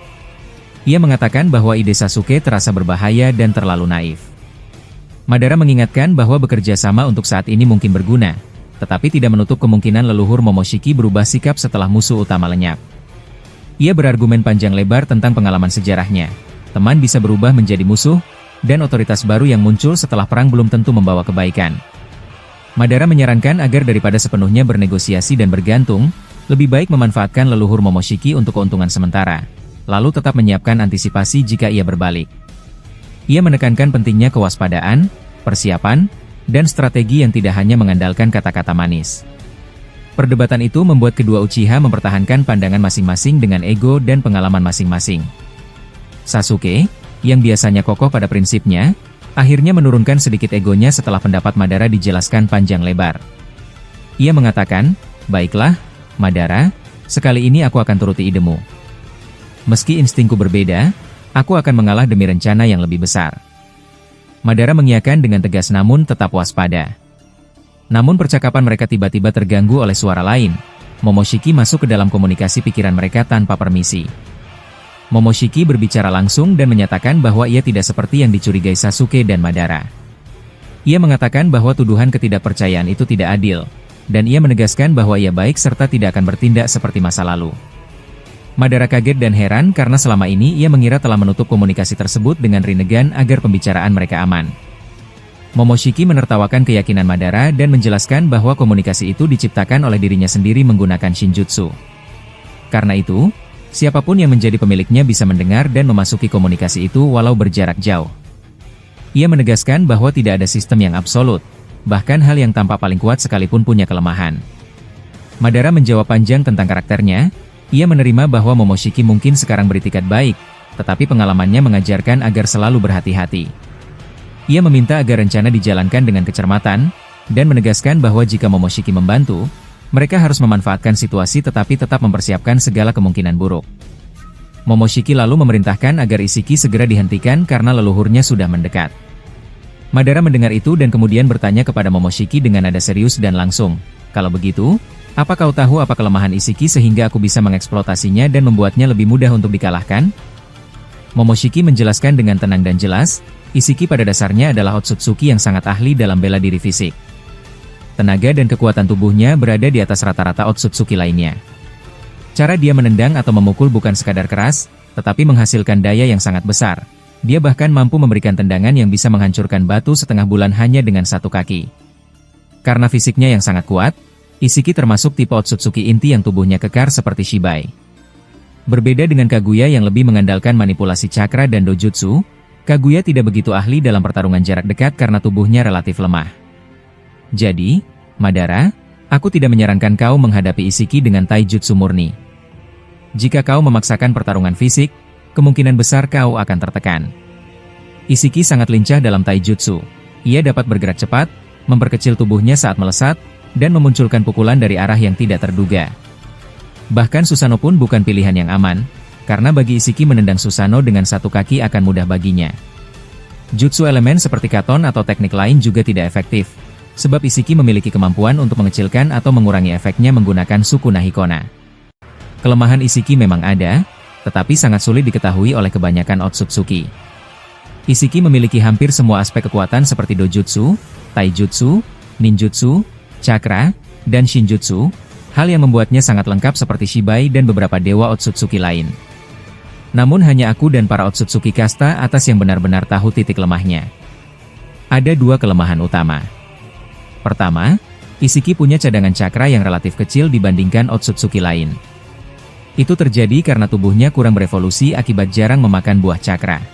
Speaker 1: Ia mengatakan bahwa ide Sasuke terasa berbahaya dan terlalu naif. Madara mengingatkan bahwa bekerja sama untuk saat ini mungkin berguna, tetapi tidak menutup kemungkinan leluhur Momoshiki berubah sikap setelah musuh utama lenyap. Ia berargumen panjang lebar tentang pengalaman sejarahnya. Teman bisa berubah menjadi musuh, dan otoritas baru yang muncul setelah perang belum tentu membawa kebaikan. Madara menyarankan agar daripada sepenuhnya bernegosiasi dan bergantung, lebih baik memanfaatkan leluhur Momoshiki untuk keuntungan sementara, lalu tetap menyiapkan antisipasi jika ia berbalik. Ia menekankan pentingnya kewaspadaan, persiapan, dan strategi yang tidak hanya mengandalkan kata-kata manis. Perdebatan itu membuat kedua Uchiha mempertahankan pandangan masing-masing dengan ego dan pengalaman masing-masing. Sasuke, yang biasanya kokoh pada prinsipnya, akhirnya menurunkan sedikit egonya setelah pendapat Madara dijelaskan panjang lebar. Ia mengatakan, "Baiklah, Madara, sekali ini aku akan turuti idemu. Meski instingku berbeda, aku akan mengalah demi rencana yang lebih besar." Madara mengiyakan dengan tegas namun tetap waspada. Namun percakapan mereka tiba-tiba terganggu oleh suara lain. Momoshiki masuk ke dalam komunikasi pikiran mereka tanpa permisi. Momoshiki berbicara langsung dan menyatakan bahwa ia tidak seperti yang dicurigai Sasuke dan Madara. Ia mengatakan bahwa tuduhan ketidakpercayaan itu tidak adil, dan ia menegaskan bahwa ia baik serta tidak akan bertindak seperti masa lalu. Madara kaget dan heran karena selama ini ia mengira telah menutup komunikasi tersebut dengan Rinnegan agar pembicaraan mereka aman. Momoshiki menertawakan keyakinan Madara dan menjelaskan bahwa komunikasi itu diciptakan oleh dirinya sendiri menggunakan Shinjutsu. Karena itu, siapapun yang menjadi pemiliknya bisa mendengar dan memasuki komunikasi itu walau berjarak jauh. Ia menegaskan bahwa tidak ada sistem yang absolut, bahkan hal yang tampak paling kuat sekalipun punya kelemahan. Madara menjawab panjang tentang karakternya. Ia menerima bahwa Momoshiki mungkin sekarang beritikat baik, tetapi pengalamannya mengajarkan agar selalu berhati-hati. Ia meminta agar rencana dijalankan dengan kecermatan, dan menegaskan bahwa jika Momoshiki membantu, mereka harus memanfaatkan situasi tetapi tetap mempersiapkan segala kemungkinan buruk. Momoshiki lalu memerintahkan agar Ishiki segera dihentikan karena leluhurnya sudah mendekat. Madara mendengar itu dan kemudian bertanya kepada Momoshiki dengan nada serius dan langsung, "Kalau begitu, apa kau tahu apa kelemahan Ishiki sehingga aku bisa mengeksploitasinya dan membuatnya lebih mudah untuk dikalahkan?" Momoshiki menjelaskan dengan tenang dan jelas, Ishiki pada dasarnya adalah Otsutsuki yang sangat ahli dalam bela diri fisik. Tenaga dan kekuatan tubuhnya berada di atas rata-rata Otsutsuki lainnya. Cara dia menendang atau memukul bukan sekadar keras, tetapi menghasilkan daya yang sangat besar. Dia bahkan mampu memberikan tendangan yang bisa menghancurkan batu setengah bulan hanya dengan satu kaki. Karena fisiknya yang sangat kuat, Ishiki termasuk tipe Otsutsuki inti yang tubuhnya kekar seperti Shibai. Berbeda dengan Kaguya yang lebih mengandalkan manipulasi cakra dan dojutsu, Kaguya tidak begitu ahli dalam pertarungan jarak dekat karena tubuhnya relatif lemah. Jadi, Madara, aku tidak menyarankan kau menghadapi Ishiki dengan taijutsu murni. Jika kau memaksakan pertarungan fisik, kemungkinan besar kau akan tertekan. Isiki sangat lincah dalam taijutsu. Ia dapat bergerak cepat, memperkecil tubuhnya saat melesat, dan memunculkan pukulan dari arah yang tidak terduga. Bahkan Susanoo pun bukan pilihan yang aman, karena bagi Isiki menendang Susanoo dengan satu kaki akan mudah baginya. Jutsu elemen seperti katon atau teknik lain juga tidak efektif, sebab Isiki memiliki kemampuan untuk mengecilkan atau mengurangi efeknya menggunakan Sukuna Hikona. Kelemahan Isiki memang ada, tetapi sangat sulit diketahui oleh kebanyakan Otsutsuki. Isiki memiliki hampir semua aspek kekuatan seperti dojutsu, taijutsu, ninjutsu, cakra, dan shinjutsu, hal yang membuatnya sangat lengkap seperti Shibai dan beberapa dewa Otsutsuki lain. Namun hanya aku dan para Otsutsuki kasta atas yang benar-benar tahu titik lemahnya. Ada dua kelemahan utama. Pertama, Isiki punya cadangan cakra yang relatif kecil dibandingkan Otsutsuki lain. Itu terjadi karena tubuhnya kurang berevolusi akibat jarang memakan buah cakra.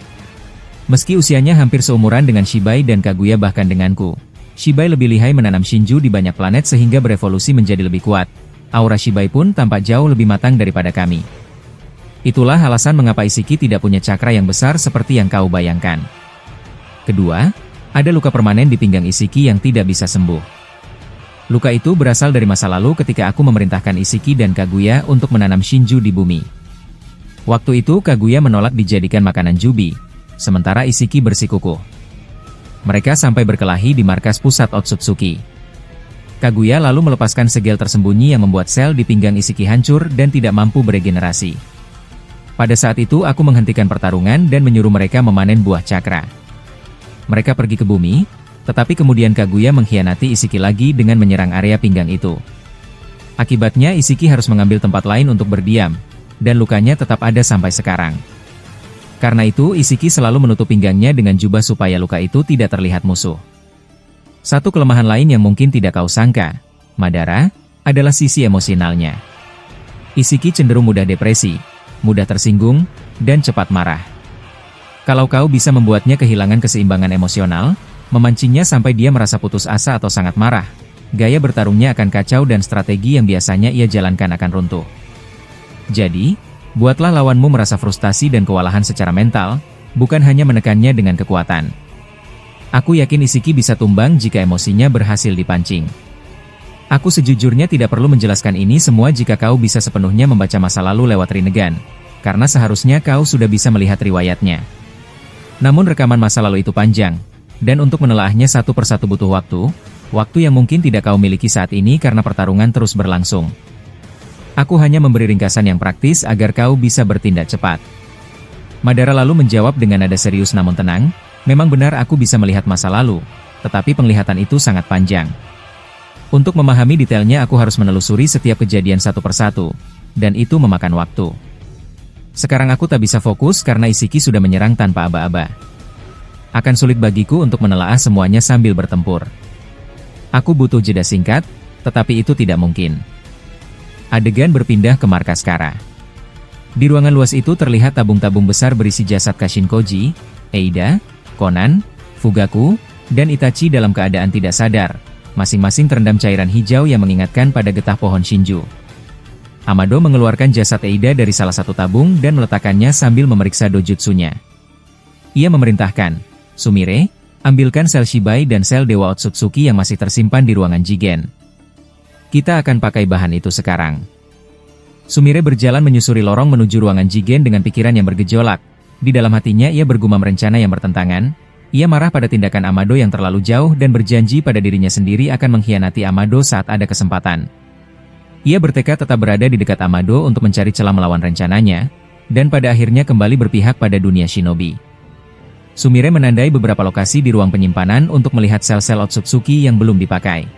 Speaker 1: Meski usianya hampir seumuran dengan Shibai dan Kaguya bahkan denganku, Shibai lebih lihai menanam Shinju di banyak planet sehingga berevolusi menjadi lebih kuat. Aura Shibai pun tampak jauh lebih matang daripada kami. Itulah alasan mengapa Isiki tidak punya cakra yang besar seperti yang kau bayangkan. Kedua, ada luka permanen di pinggang Isiki yang tidak bisa sembuh. Luka itu berasal dari masa lalu ketika aku memerintahkan Isiki dan Kaguya untuk menanam Shinju di bumi. Waktu itu Kaguya menolak dijadikan makanan Jubi, sementara Isiki bersikukuh. Mereka sampai berkelahi di markas pusat Otsutsuki. Kaguya lalu melepaskan segel tersembunyi yang membuat sel di pinggang Isiki hancur dan tidak mampu beregenerasi. Pada saat itu aku menghentikan pertarungan dan menyuruh mereka memanen buah cakra. Mereka pergi ke bumi, tetapi kemudian Kaguya mengkhianati Isiki lagi dengan menyerang area pinggang itu. Akibatnya Isiki harus mengambil tempat lain untuk berdiam, dan lukanya tetap ada sampai sekarang. Karena itu Isiki selalu menutup pinggangnya dengan jubah supaya luka itu tidak terlihat musuh. Satu kelemahan lain yang mungkin tidak kau sangka, Madara, adalah sisi emosionalnya. Isiki cenderung mudah depresi, mudah tersinggung, dan cepat marah. Kalau kau bisa membuatnya kehilangan keseimbangan emosional, memancingnya sampai dia merasa putus asa atau sangat marah, gaya bertarungnya akan kacau dan strategi yang biasanya ia jalankan akan runtuh. Jadi, buatlah lawanmu merasa frustasi dan kewalahan secara mental, bukan hanya menekannya dengan kekuatan. Aku yakin Isiki bisa tumbang jika emosinya berhasil dipancing. Aku sejujurnya tidak perlu menjelaskan ini semua jika kau bisa sepenuhnya membaca masa lalu lewat Rinnegan, karena seharusnya kau sudah bisa melihat riwayatnya. Namun rekaman masa lalu itu panjang, dan untuk menelaahnya satu persatu butuh waktu yang mungkin tidak kau miliki saat ini karena pertarungan terus berlangsung. Aku hanya memberi ringkasan yang praktis agar kau bisa bertindak cepat. Madara lalu menjawab dengan nada serius namun tenang, memang benar aku bisa melihat masa lalu, tetapi penglihatan itu sangat panjang. Untuk memahami detailnya aku harus menelusuri setiap kejadian satu persatu, dan itu memakan waktu. Sekarang aku tak bisa fokus karena Isiki sudah menyerang tanpa aba-aba. Akan sulit bagiku untuk menelaah semuanya sambil bertempur. Aku butuh jeda singkat, tetapi itu tidak mungkin. Adegan berpindah ke markas Kara. Di ruangan luas itu terlihat tabung-tabung besar berisi jasad Kashinkoji, Eida, Konan, Fugaku, dan Itachi dalam keadaan tidak sadar, masing-masing terendam cairan hijau yang mengingatkan pada getah pohon Shinju. Amado mengeluarkan jasad Eida dari salah satu tabung dan meletakkannya sambil memeriksa dojutsunya. Ia memerintahkan, Sumire, ambilkan sel Shibai dan sel Dewa Otsutsuki yang masih tersimpan di ruangan Jigen. Kita akan pakai bahan itu sekarang. Sumire berjalan menyusuri lorong menuju ruangan Jigen dengan pikiran yang bergejolak. Di dalam hatinya ia bergumam rencana yang bertentangan. Ia marah pada tindakan Amado yang terlalu jauh dan berjanji pada dirinya sendiri akan mengkhianati Amado saat ada kesempatan. Ia bertekad tetap berada di dekat Amado untuk mencari celah melawan rencananya, dan pada akhirnya kembali berpihak pada dunia shinobi. Sumire menandai beberapa lokasi di ruang penyimpanan untuk melihat sel-sel Otsutsuki yang belum dipakai.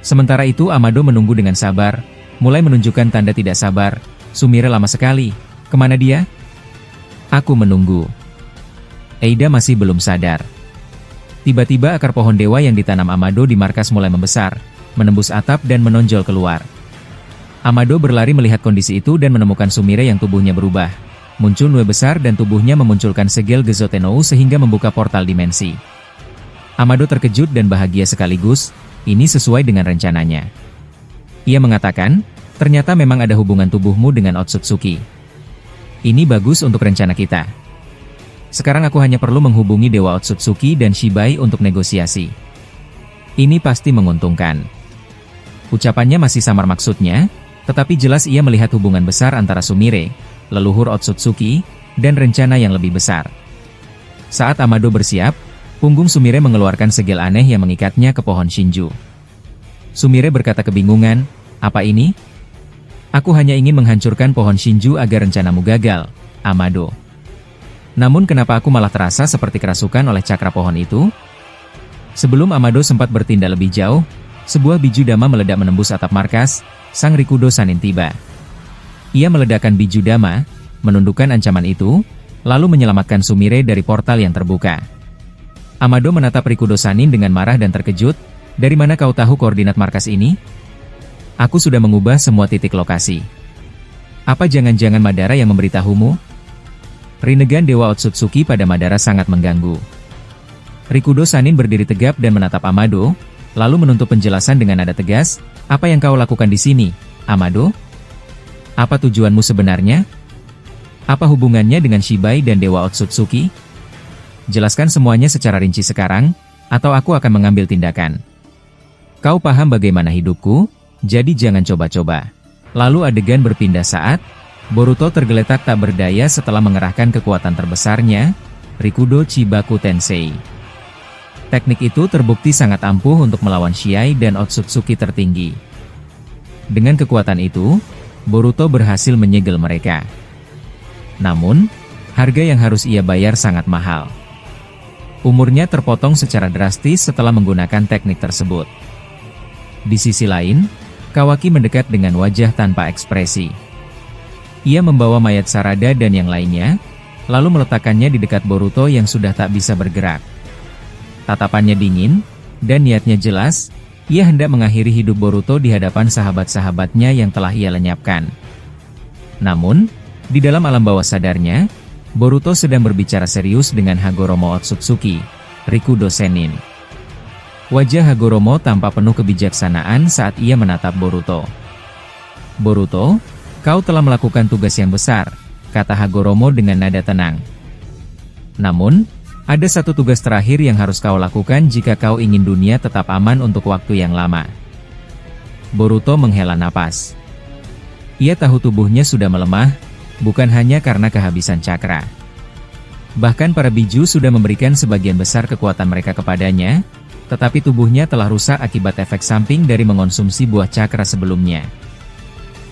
Speaker 1: Sementara itu Amado menunggu dengan sabar, mulai menunjukkan tanda tidak sabar. Sumire lama sekali, kemana dia? Aku menunggu. Eida masih belum sadar. Tiba-tiba akar pohon dewa yang ditanam Amado di markas mulai membesar, menembus atap dan menonjol keluar. Amado berlari melihat kondisi itu dan menemukan Sumire yang tubuhnya berubah. Muncul nue besar dan tubuhnya memunculkan segel Gezotenou sehingga membuka portal dimensi. Amado terkejut dan bahagia sekaligus, ini sesuai dengan rencananya. Ia mengatakan, Ternyata memang ada hubungan tubuhmu dengan Otsutsuki. Ini bagus untuk rencana kita. Sekarang aku hanya perlu menghubungi Dewa Otsutsuki dan Shibai untuk negosiasi. Ini pasti menguntungkan. Ucapannya masih samar maksudnya, tetapi jelas ia melihat hubungan besar antara Sumire, leluhur Otsutsuki, dan rencana yang lebih besar. Saat Amado bersiap, punggung Sumire mengeluarkan segel aneh yang mengikatnya ke pohon Shinju. Sumire berkata kebingungan, "Apa ini?" "Aku hanya ingin menghancurkan pohon Shinju agar rencanamu gagal, Amado. Namun kenapa aku malah terasa seperti kerasukan oleh cakra pohon itu?" Sebelum Amado sempat bertindak lebih jauh, sebuah biju dama meledak menembus atap markas, sang Rikudo Sanin tiba. Ia meledakkan biju dama, menundukkan ancaman itu, lalu menyelamatkan Sumire dari portal yang terbuka. Amado menatap Rikudo Sanin dengan marah dan terkejut, "Dari mana kau tahu koordinat markas ini?" "Aku sudah mengubah semua titik lokasi." "Apa jangan-jangan Madara yang memberitahumu?" Rinnegan Dewa Otsutsuki pada Madara sangat mengganggu. Rikudo Sanin berdiri tegap dan menatap Amado, lalu menuntut penjelasan dengan nada tegas, "Apa yang kau lakukan di sini, Amado? Apa tujuanmu sebenarnya? Apa hubungannya dengan Shibai dan Dewa Otsutsuki? Jelaskan semuanya secara rinci sekarang, atau aku akan mengambil tindakan. Kau paham bagaimana hidupku, jadi jangan coba-coba." Lalu adegan berpindah saat Boruto tergeletak tak berdaya setelah mengerahkan kekuatan terbesarnya, Rikudo Chibaku Tensei. Teknik itu terbukti sangat ampuh untuk melawan Shiai dan Otsutsuki tertinggi. Dengan kekuatan itu, Boruto berhasil menyegel mereka. Namun, harga yang harus ia bayar sangat mahal. Umurnya terpotong secara drastis setelah menggunakan teknik tersebut. Di sisi lain, Kawaki mendekat dengan wajah tanpa ekspresi. Ia membawa mayat Sarada dan yang lainnya, lalu meletakkannya di dekat Boruto yang sudah tak bisa bergerak. Tatapannya dingin, dan niatnya jelas, ia hendak mengakhiri hidup Boruto di hadapan sahabat-sahabatnya yang telah ia lenyapkan. Namun, di dalam alam bawah sadarnya, Boruto sedang berbicara serius dengan Hagoromo Otsutsuki, Rikudo Sennin. Wajah Hagoromo tampak penuh kebijaksanaan saat ia menatap Boruto. "Boruto, kau telah melakukan tugas yang besar," kata Hagoromo dengan nada tenang. "Namun, ada satu tugas terakhir yang harus kau lakukan jika kau ingin dunia tetap aman untuk waktu yang lama." Boruto menghela napas. Ia tahu tubuhnya sudah melemah, bukan hanya karena kehabisan cakra. Bahkan para biju sudah memberikan sebagian besar kekuatan mereka kepadanya, tetapi tubuhnya telah rusak akibat efek samping dari mengonsumsi buah cakra sebelumnya.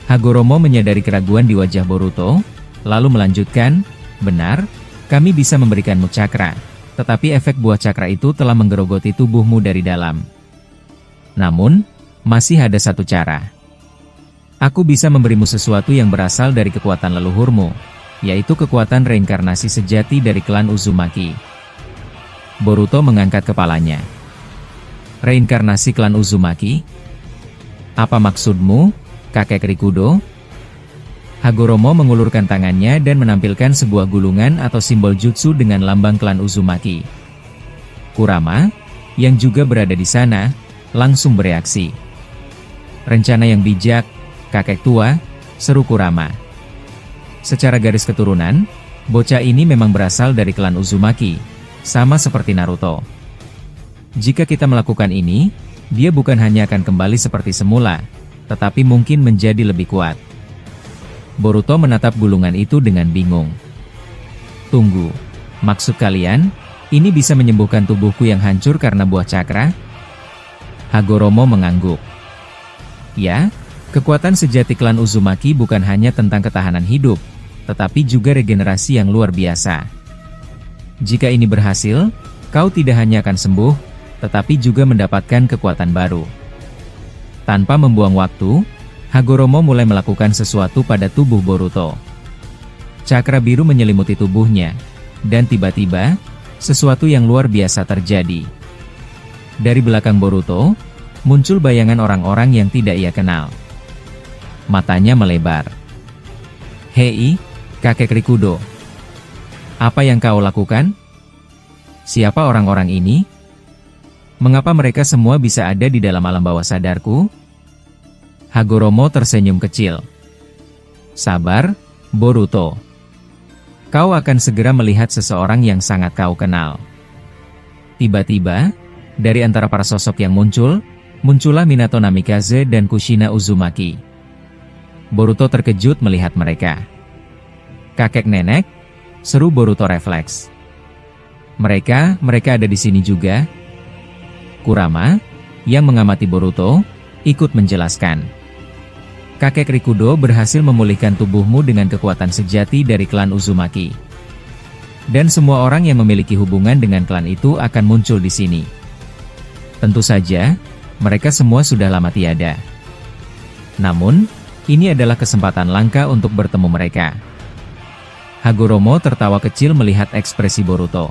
Speaker 1: Hagoromo menyadari keraguan di wajah Boruto, lalu melanjutkan, "Benar, kami bisa memberikanmu cakra, tetapi efek buah cakra itu telah menggerogoti tubuhmu dari dalam. Namun, masih ada satu cara. Aku bisa memberimu sesuatu yang berasal dari kekuatan leluhurmu, yaitu kekuatan reinkarnasi sejati dari klan Uzumaki." Boruto mengangkat kepalanya. "Reinkarnasi klan Uzumaki? Apa maksudmu, kakek Rikudo?" Hagoromo mengulurkan tangannya dan menampilkan sebuah gulungan atau simbol jutsu dengan lambang klan Uzumaki. Kurama, yang juga berada di sana, langsung bereaksi. "Rencana yang bijak, kakek tua," seru Kurama. Secara garis keturunan, bocah ini memang berasal dari klan Uzumaki, sama seperti Naruto. Jika kita melakukan ini, dia bukan hanya akan kembali seperti semula, tetapi mungkin menjadi lebih kuat. Boruto menatap gulungan itu dengan bingung. "Tunggu, maksud kalian, ini bisa menyembuhkan tubuhku yang hancur karena buah cakra?" Hagoromo mengangguk. "Ya, kekuatan sejati klan Uzumaki bukan hanya tentang ketahanan hidup, tetapi juga regenerasi yang luar biasa. Jika ini berhasil, kau tidak hanya akan sembuh, tetapi juga mendapatkan kekuatan baru." Tanpa membuang waktu, Hagoromo mulai melakukan sesuatu pada tubuh Boruto. Cakra biru menyelimuti tubuhnya, dan tiba-tiba, sesuatu yang luar biasa terjadi. Dari belakang Boruto, muncul bayangan orang-orang yang tidak ia kenal. Matanya melebar. "Hei, kakek Rikudo. Apa yang kau lakukan? Siapa orang-orang ini? Mengapa mereka semua bisa ada di dalam alam bawah sadarku?" Hagoromo tersenyum kecil. Sabar, Boruto. Kau akan segera melihat seseorang yang sangat kau kenal. Tiba-tiba, dari antara para sosok yang muncullah Minato Namikaze dan Kushina Uzumaki. Boruto terkejut melihat mereka. Kakek nenek, seru Boruto refleks. Mereka ada di sini juga. Kurama, yang mengamati Boruto, ikut menjelaskan. Kakek Rikudo berhasil memulihkan tubuhmu dengan kekuatan sejati dari klan Uzumaki. Dan semua orang yang memiliki hubungan dengan klan itu akan muncul di sini. Tentu saja, mereka semua sudah lama tiada. Namun, ini adalah kesempatan langka untuk bertemu mereka. Hagoromo tertawa kecil melihat ekspresi Boruto.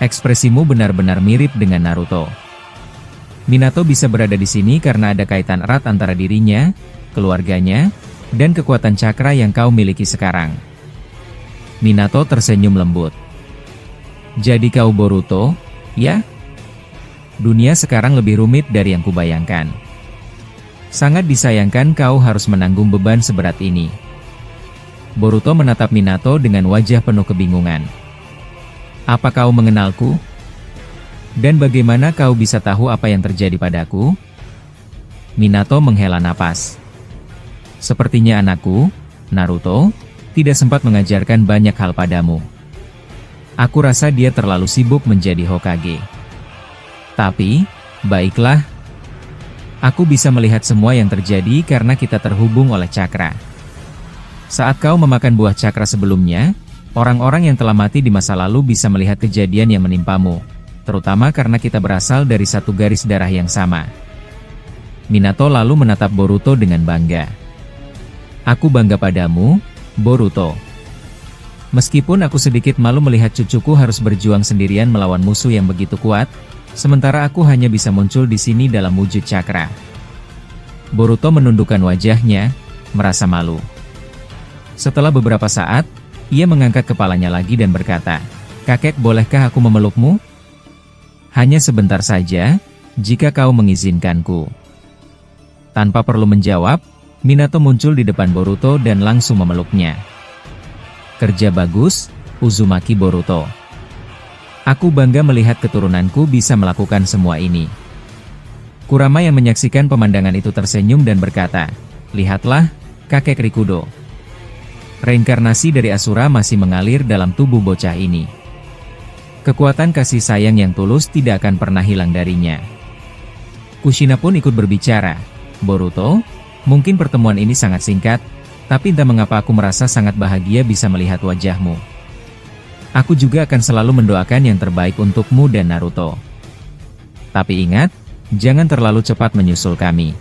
Speaker 1: Ekspresimu benar-benar mirip dengan Naruto. Minato bisa berada di sini karena ada kaitan erat antara dirinya, keluarganya, dan kekuatan cakra yang kau miliki sekarang. Minato tersenyum lembut. Jadi kau Boruto, ya? Dunia sekarang lebih rumit dari yang kubayangkan. Sangat disayangkan kau harus menanggung beban seberat ini. Boruto menatap Minato dengan wajah penuh kebingungan. Apa kau mengenalku? Dan bagaimana kau bisa tahu apa yang terjadi padaku? Minato menghela napas. Sepertinya anakku, Naruto, tidak sempat mengajarkan banyak hal padamu. Aku rasa dia terlalu sibuk menjadi Hokage. Tapi, baiklah. Aku bisa melihat semua yang terjadi karena kita terhubung oleh cakra. Saat kau memakan buah cakra sebelumnya, orang-orang yang telah mati di masa lalu bisa melihat kejadian yang menimpamu, terutama karena kita berasal dari satu garis darah yang sama. Minato lalu menatap Boruto dengan bangga. Aku bangga padamu, Boruto. Meskipun aku sedikit malu melihat cucuku harus berjuang sendirian melawan musuh yang begitu kuat, sementara aku hanya bisa muncul di sini dalam wujud cakra. Boruto menundukkan wajahnya, merasa malu. Setelah beberapa saat, ia mengangkat kepalanya lagi dan berkata, "Kakek, bolehkah aku memelukmu?" "Hanya sebentar saja, jika kau mengizinkanku." Tanpa perlu menjawab, Minato muncul di depan Boruto dan langsung memeluknya. Kerja bagus, Uzumaki Boruto. Aku bangga melihat keturunanku bisa melakukan semua ini. Kurama yang menyaksikan pemandangan itu tersenyum dan berkata, "Lihatlah, kakek Rikudo. Reinkarnasi dari Asura masih mengalir dalam tubuh bocah ini. Kekuatan kasih sayang yang tulus tidak akan pernah hilang darinya." Kushina pun ikut berbicara, "Boruto, mungkin pertemuan ini sangat singkat, tapi entah mengapa aku merasa sangat bahagia bisa melihat wajahmu. Aku juga akan selalu mendoakan yang terbaik untukmu dan Naruto. Tapi ingat, jangan terlalu cepat menyusul kami."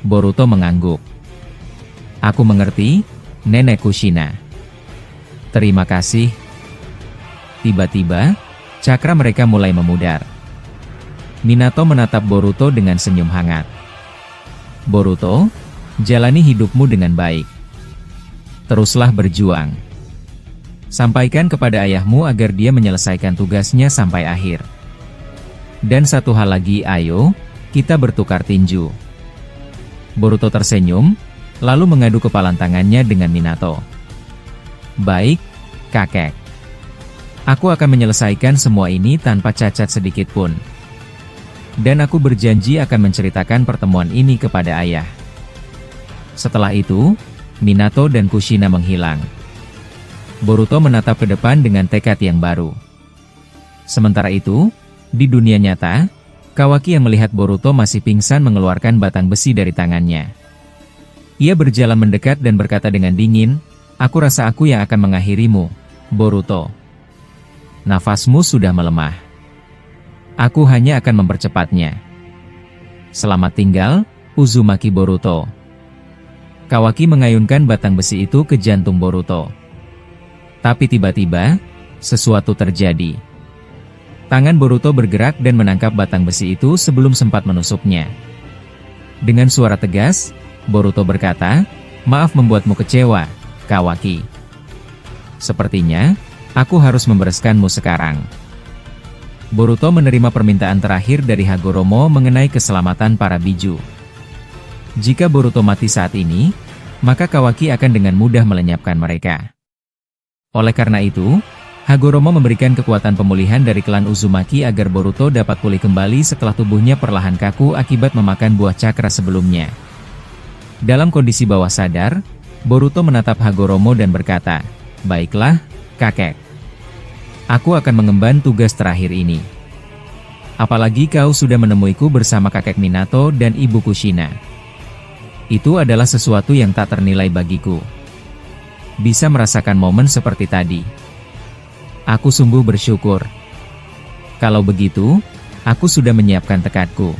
Speaker 1: Boruto mengangguk. "Aku mengerti, Nenek Kushina." "Terima kasih." Tiba-tiba, cakra mereka mulai memudar. Minato menatap Boruto dengan senyum hangat. "Boruto, jalani hidupmu dengan baik. Teruslah berjuang. Sampaikan kepada ayahmu agar dia menyelesaikan tugasnya sampai akhir. Dan satu hal lagi, ayo, kita bertukar tinju." Boruto tersenyum, lalu mengadu kepalan tangannya dengan Minato. "Baik, kakek. Aku akan menyelesaikan semua ini tanpa cacat sedikit pun. Dan aku berjanji akan menceritakan pertemuan ini kepada ayah." Setelah itu, Minato dan Kushina menghilang. Boruto menatap ke depan dengan tekad yang baru. Sementara itu, di dunia nyata, Kawaki yang melihat Boruto masih pingsan mengeluarkan batang besi dari tangannya. Ia berjalan mendekat dan berkata dengan dingin, "Aku rasa aku yang akan mengakhirimu, Boruto. Nafasmu sudah melemah. Aku hanya akan mempercepatnya. Selamat tinggal, Uzumaki Boruto." Kawaki mengayunkan batang besi itu ke jantung Boruto. Tapi tiba-tiba, sesuatu terjadi. Tangan Boruto bergerak dan menangkap batang besi itu sebelum sempat menusuknya. Dengan suara tegas, Boruto berkata, "Maaf membuatmu kecewa, Kawaki. Sepertinya, aku harus membereskanmu sekarang." Boruto menerima permintaan terakhir dari Hagoromo mengenai keselamatan para Biju. Jika Boruto mati saat ini, maka Kawaki akan dengan mudah melenyapkan mereka. Oleh karena itu, Hagoromo memberikan kekuatan pemulihan dari klan Uzumaki agar Boruto dapat pulih kembali setelah tubuhnya perlahan kaku akibat memakan buah cakra sebelumnya. Dalam kondisi bawah sadar, Boruto menatap Hagoromo dan berkata, "Baiklah, kakek. Aku akan mengemban tugas terakhir ini. Apalagi kau sudah menemuiku bersama kakek Minato dan ibu Kushina. Itu adalah sesuatu yang tak ternilai bagiku. Bisa merasakan momen seperti tadi. Aku sungguh bersyukur. Kalau begitu, aku sudah menyiapkan tekadku.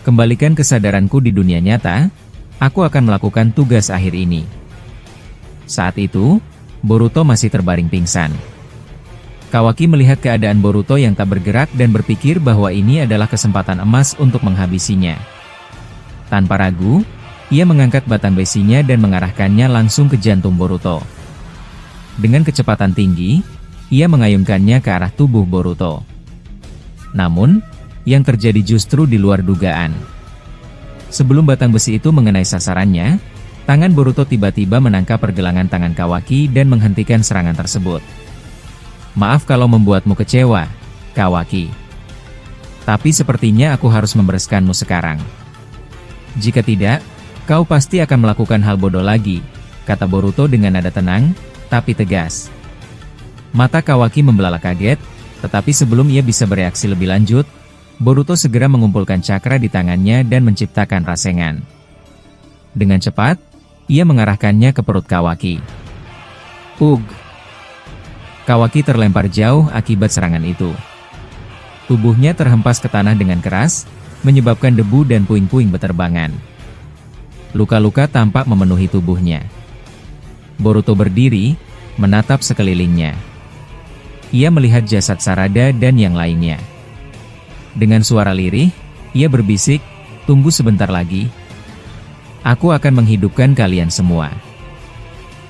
Speaker 1: Kembalikan kesadaranku di dunia nyata, aku akan melakukan tugas akhir ini." Saat itu, Boruto masih terbaring pingsan. Kawaki melihat keadaan Boruto yang tak bergerak dan berpikir bahwa ini adalah kesempatan emas untuk menghabisinya. Tanpa ragu, ia mengangkat batang besinya dan mengarahkannya langsung ke jantung Boruto. Dengan kecepatan tinggi, ia mengayunkannya ke arah tubuh Boruto. Namun, yang terjadi justru di luar dugaan. Sebelum batang besi itu mengenai sasarannya, tangan Boruto tiba-tiba menangkap pergelangan tangan Kawaki dan menghentikan serangan tersebut. "Maaf kalau membuatmu kecewa, Kawaki. Tapi sepertinya aku harus membereskanmu sekarang. Jika tidak, kau pasti akan melakukan hal bodoh lagi," kata Boruto dengan nada tenang, tapi tegas. Mata Kawaki membelalak kaget, tetapi sebelum ia bisa bereaksi lebih lanjut, Boruto segera mengumpulkan cakra di tangannya dan menciptakan rasengan. Dengan cepat, ia mengarahkannya ke perut Kawaki. Ugh! Kawaki terlempar jauh akibat serangan itu. Tubuhnya terhempas ke tanah dengan keras, menyebabkan debu dan puing-puing beterbangan. Luka-luka tampak memenuhi tubuhnya. Boruto berdiri, menatap sekelilingnya. Ia melihat jasad Sarada dan yang lainnya. Dengan suara lirih, ia berbisik, "Tunggu sebentar lagi. Aku akan menghidupkan kalian semua.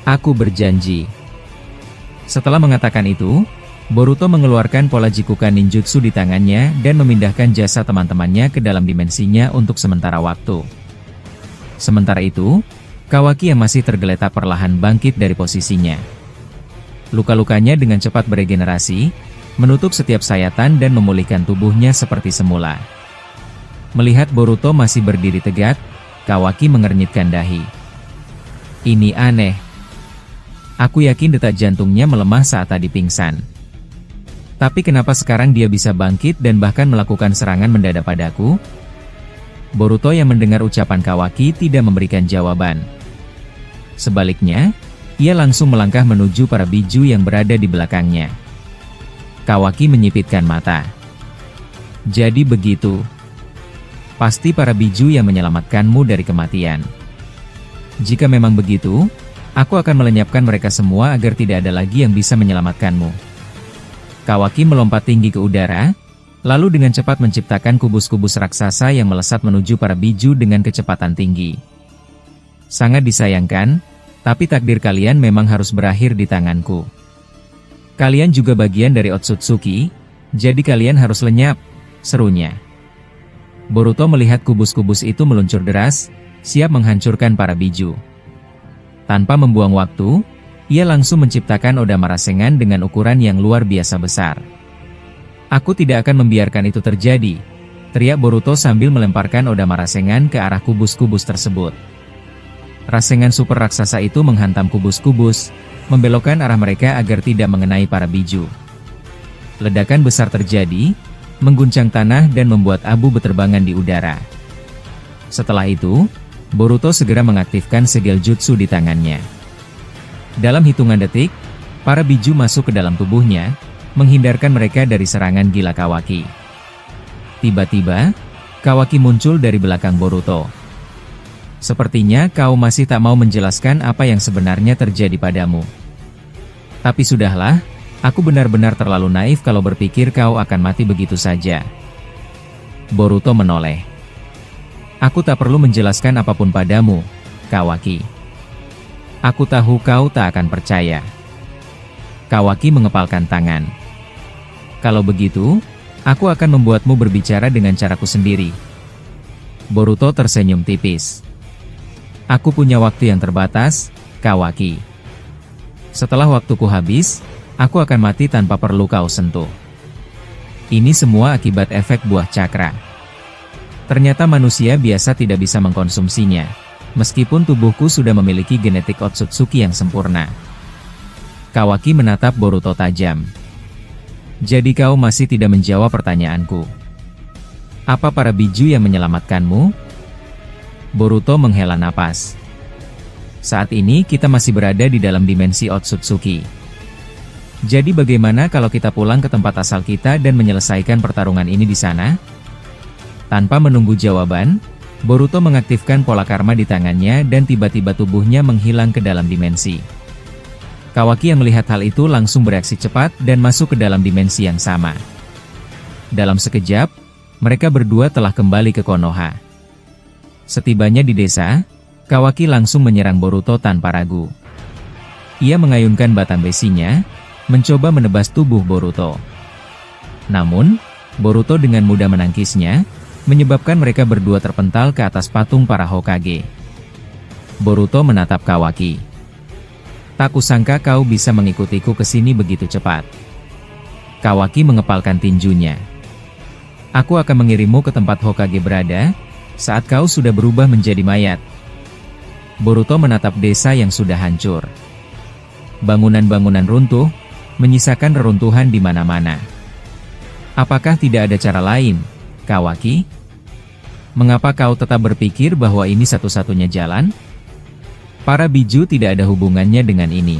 Speaker 1: Aku berjanji." Setelah mengatakan itu, Boruto mengeluarkan pola Jikukan ninjutsu di tangannya dan memindahkan jasad teman-temannya ke dalam dimensinya untuk sementara waktu. Sementara itu, Kawaki yang masih tergeletak perlahan bangkit dari posisinya. Luka-lukanya dengan cepat beregenerasi, menutup setiap sayatan dan memulihkan tubuhnya seperti semula. Melihat Boruto masih berdiri tegak, Kawaki mengernyitkan dahi. "Ini aneh. Aku yakin detak jantungnya melemah saat tadi pingsan. Tapi kenapa sekarang dia bisa bangkit dan bahkan melakukan serangan mendadak padaku?" Boruto yang mendengar ucapan Kawaki tidak memberikan jawaban. Sebaliknya, ia langsung melangkah menuju para biju yang berada di belakangnya. Kawaki menyipitkan mata. "Jadi begitu. Pasti para biju yang menyelamatkanmu dari kematian. Jika memang begitu, aku akan melenyapkan mereka semua agar tidak ada lagi yang bisa menyelamatkanmu." Kawaki melompat tinggi ke udara, lalu dengan cepat menciptakan kubus-kubus raksasa yang melesat menuju para biju dengan kecepatan tinggi. "Sangat disayangkan, tapi takdir kalian memang harus berakhir di tanganku. Kalian juga bagian dari Otsutsuki, jadi kalian harus lenyap," serunya. Boruto melihat kubus-kubus itu meluncur deras, siap menghancurkan para biju. Tanpa membuang waktu, ia langsung menciptakan Odama Rasengan dengan ukuran yang luar biasa besar. "Aku tidak akan membiarkan itu terjadi," teriak Boruto sambil melemparkan Odama Rasengan ke arah kubus-kubus tersebut. Rasengan super raksasa itu menghantam kubus-kubus, membelokkan arah mereka agar tidak mengenai para biju. Ledakan besar terjadi, mengguncang tanah dan membuat abu beterbangan di udara. Setelah itu, Boruto segera mengaktifkan segel jutsu di tangannya. Dalam hitungan detik, para biju masuk ke dalam tubuhnya, menghindarkan mereka dari serangan gila Kawaki. Tiba-tiba, Kawaki muncul dari belakang Boruto. "Sepertinya kau masih tak mau menjelaskan apa yang sebenarnya terjadi padamu. Tapi sudahlah, aku benar-benar terlalu naif kalau berpikir kau akan mati begitu saja." Boruto menoleh. "Aku tak perlu menjelaskan apapun padamu, Kawaki. Aku tahu kau tak akan percaya." Kawaki mengepalkan tangan. "Kalau begitu, aku akan membuatmu berbicara dengan caraku sendiri." Boruto tersenyum tipis. Aku punya waktu yang terbatas, Kawaki. Setelah waktuku habis, aku akan mati tanpa perlu kau sentuh. Ini semua akibat efek buah cakra. Ternyata manusia biasa tidak bisa mengkonsumsinya, meskipun tubuhku sudah memiliki genetik Otsutsuki yang sempurna. Kawaki menatap Boruto tajam. Jadi kau masih tidak menjawab pertanyaanku. Apa para biju yang menyelamatkanmu? Boruto menghela napas. Saat ini kita masih berada di dalam dimensi Otsutsuki. Jadi bagaimana kalau kita pulang ke tempat asal kita dan menyelesaikan pertarungan ini di sana? Tanpa menunggu jawaban, Boruto mengaktifkan pola karma di tangannya dan tiba-tiba tubuhnya menghilang ke dalam dimensi. Kawaki yang melihat hal itu langsung bereaksi cepat dan masuk ke dalam dimensi yang sama. Dalam sekejap, mereka berdua telah kembali ke Konoha. Setibanya di desa, Kawaki langsung menyerang Boruto tanpa ragu. Ia mengayunkan batang besinya, mencoba menebas tubuh Boruto. Namun, Boruto dengan mudah menangkisnya, menyebabkan mereka berdua terpental ke atas patung para Hokage. Boruto menatap Kawaki. Tak kusangka kau bisa mengikutiku ke sini begitu cepat. Kawaki mengepalkan tinjunya. Aku akan mengirimmu ke tempat Hokage berada, saat kau sudah berubah menjadi mayat. Boruto menatap desa yang sudah hancur. Bangunan-bangunan runtuh, menyisakan reruntuhan di mana-mana. Apakah tidak ada cara lain, Kawaki? Mengapa kau tetap berpikir bahwa ini satu-satunya jalan? Para biju tidak ada hubungannya dengan ini.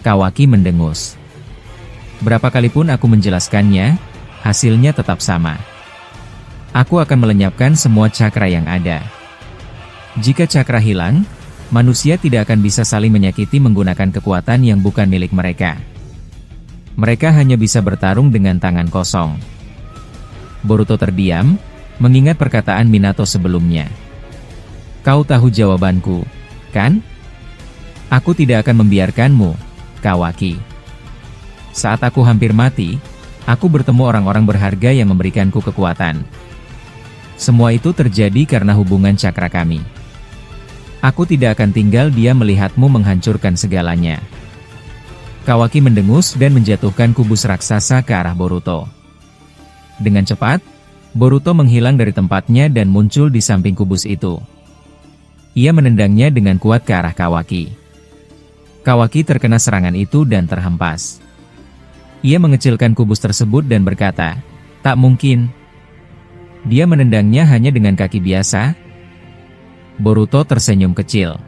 Speaker 1: Kawaki mendengus. Berapa kali pun aku menjelaskannya, hasilnya tetap sama. Aku akan melenyapkan semua cakra yang ada. Jika cakra hilang, manusia tidak akan bisa saling menyakiti menggunakan kekuatan yang bukan milik mereka. Mereka hanya bisa bertarung dengan tangan kosong. Boruto terdiam, mengingat perkataan Minato sebelumnya. Kau tahu jawabanku, kan? Aku tidak akan membiarkanmu, Kawaki. Saat aku hampir mati, aku bertemu orang-orang berharga yang memberikanku kekuatan. Semua itu terjadi karena hubungan cakra kami. Aku tidak akan tinggal diam melihatmu menghancurkan segalanya. Kawaki mendengus dan menjatuhkan kubus raksasa ke arah Boruto. Dengan cepat, Boruto menghilang dari tempatnya dan muncul di samping kubus itu. Ia menendangnya dengan kuat ke arah Kawaki. Kawaki terkena serangan itu dan terhempas. Ia mengecilkan kubus tersebut dan berkata, "Tak mungkin." Dia menendangnya hanya dengan kaki biasa. Boruto tersenyum kecil.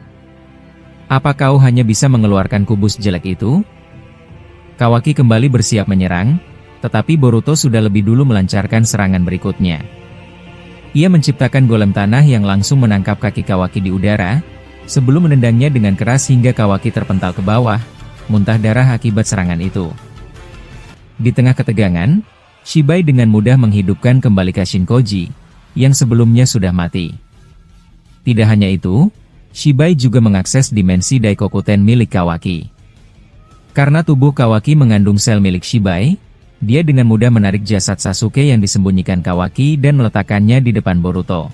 Speaker 1: Apa kau hanya bisa mengeluarkan kubus jelek itu? Kawaki kembali bersiap menyerang, tetapi Boruto sudah lebih dulu melancarkan serangan berikutnya. Ia menciptakan golem tanah yang langsung menangkap kaki Kawaki di udara, sebelum menendangnya dengan keras hingga Kawaki terpental ke bawah, muntah darah akibat serangan itu. Di tengah ketegangan, Shibai dengan mudah menghidupkan kembali Kashinkoji, yang sebelumnya sudah mati. Tidak hanya itu, Shibai juga mengakses dimensi Daikokuten milik Kawaki. Karena tubuh Kawaki mengandung sel milik Shibai, dia dengan mudah menarik jasad Sasuke yang disembunyikan Kawaki dan meletakkannya di depan Boruto.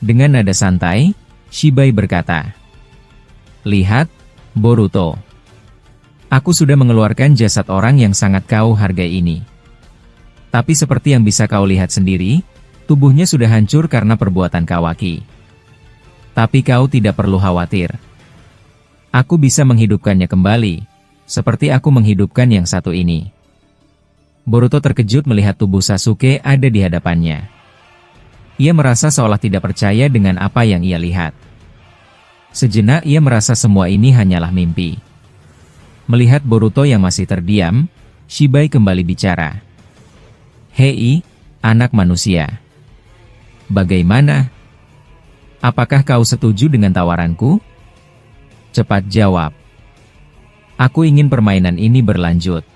Speaker 1: Dengan nada santai, Shibai berkata, "Lihat, Boruto. Aku sudah mengeluarkan jasad orang yang sangat kau hargai ini. Tapi seperti yang bisa kau lihat sendiri, tubuhnya sudah hancur karena perbuatan Kawaki. Tapi kau tidak perlu khawatir. Aku bisa menghidupkannya kembali, seperti aku menghidupkan yang satu ini." Boruto terkejut melihat tubuh Sasuke ada di hadapannya. Ia merasa seolah tidak percaya dengan apa yang ia lihat. Sejenak ia merasa semua ini hanyalah mimpi. Melihat Boruto yang masih terdiam, Shibai kembali bicara. "Hei, anak manusia. Bagaimana? Apakah kau setuju dengan tawaranku? Cepat jawab. Aku ingin permainan ini berlanjut."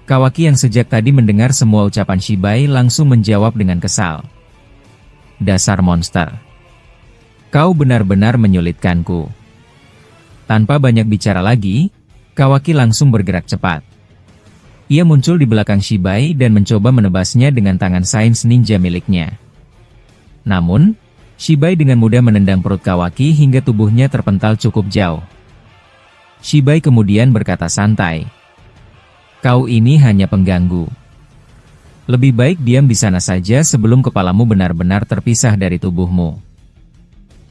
Speaker 1: Kawaki yang sejak tadi mendengar semua ucapan Shibai langsung menjawab dengan kesal. "Dasar monster. Kau benar-benar menyulitkanku." Tanpa banyak bicara lagi, Kawaki langsung bergerak cepat. Ia muncul di belakang Shibai dan mencoba menebasnya dengan tangan sains ninja miliknya. Namun, Shibai dengan mudah menendang perut Kawaki hingga tubuhnya terpental cukup jauh. Shibai kemudian berkata santai, "Kau ini hanya pengganggu. Lebih baik diam di sana saja sebelum kepalamu benar-benar terpisah dari tubuhmu."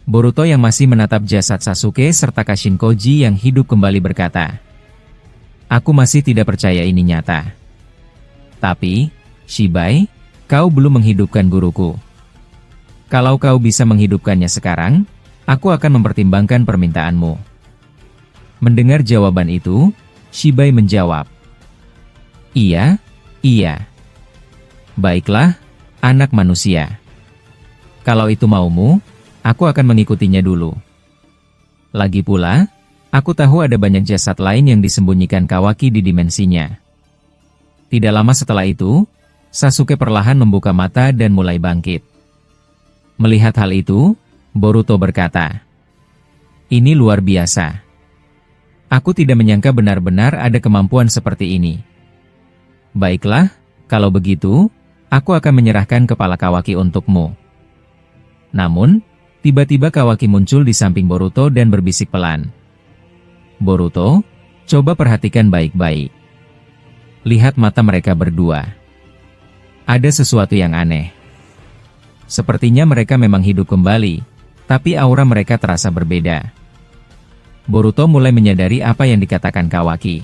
Speaker 1: Boruto yang masih menatap jasad Sasuke serta Kashin Koji yang hidup kembali berkata, "Aku masih tidak percaya ini nyata. Tapi, Shibai, kau belum menghidupkan guruku. Kalau kau bisa menghidupkannya sekarang, aku akan mempertimbangkan permintaanmu." Mendengar jawaban itu, Shibai menjawab, Iya. Baiklah, anak manusia. Kalau itu maumu, aku akan mengikutinya dulu. Lagi pula, aku tahu ada banyak jasad lain yang disembunyikan Kawaki di dimensinya. Tidak lama setelah itu, Sasuke perlahan membuka mata dan mulai bangkit. Melihat hal itu, Boruto berkata, "Ini luar biasa. Aku tidak menyangka benar-benar ada kemampuan seperti ini. Baiklah, kalau begitu, aku akan menyerahkan kepala Kawaki untukmu." Namun, tiba-tiba Kawaki muncul di samping Boruto dan berbisik pelan. "Boruto, coba perhatikan baik-baik. Lihat mata mereka berdua. Ada sesuatu yang aneh. Sepertinya mereka memang hidup kembali, tapi aura mereka terasa berbeda." Boruto mulai menyadari apa yang dikatakan Kawaki.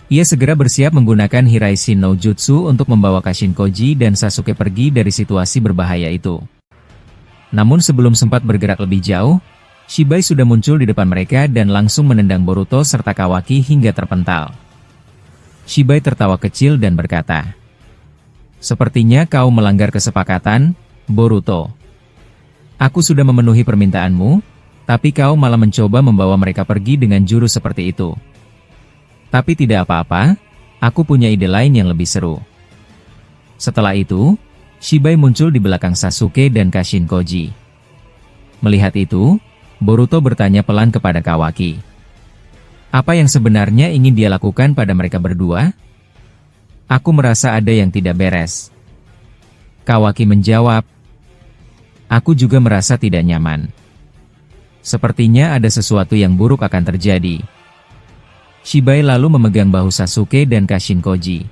Speaker 1: Ia segera bersiap menggunakan Hiraishin no Jutsu untuk membawa Kashin Koji dan Sasuke pergi dari situasi berbahaya itu. Namun sebelum sempat bergerak lebih jauh, Shibai sudah muncul di depan mereka dan langsung menendang Boruto serta Kawaki hingga terpental. Shibai tertawa kecil dan berkata, "Sepertinya kau melanggar kesepakatan, Boruto. Aku sudah memenuhi permintaanmu, tapi kau malah mencoba membawa mereka pergi dengan jurus seperti itu. Tapi tidak apa-apa, aku punya ide lain yang lebih seru." Setelah itu, Shibai muncul di belakang Sasuke dan Kashin Koji. Melihat itu, Boruto bertanya pelan kepada Kawaki, "Apa yang sebenarnya ingin dia lakukan pada mereka berdua? Aku merasa ada yang tidak beres." Kawaki menjawab, "Aku juga merasa tidak nyaman. Sepertinya ada sesuatu yang buruk akan terjadi." Shibai lalu memegang bahu Sasuke dan Kashin Koji.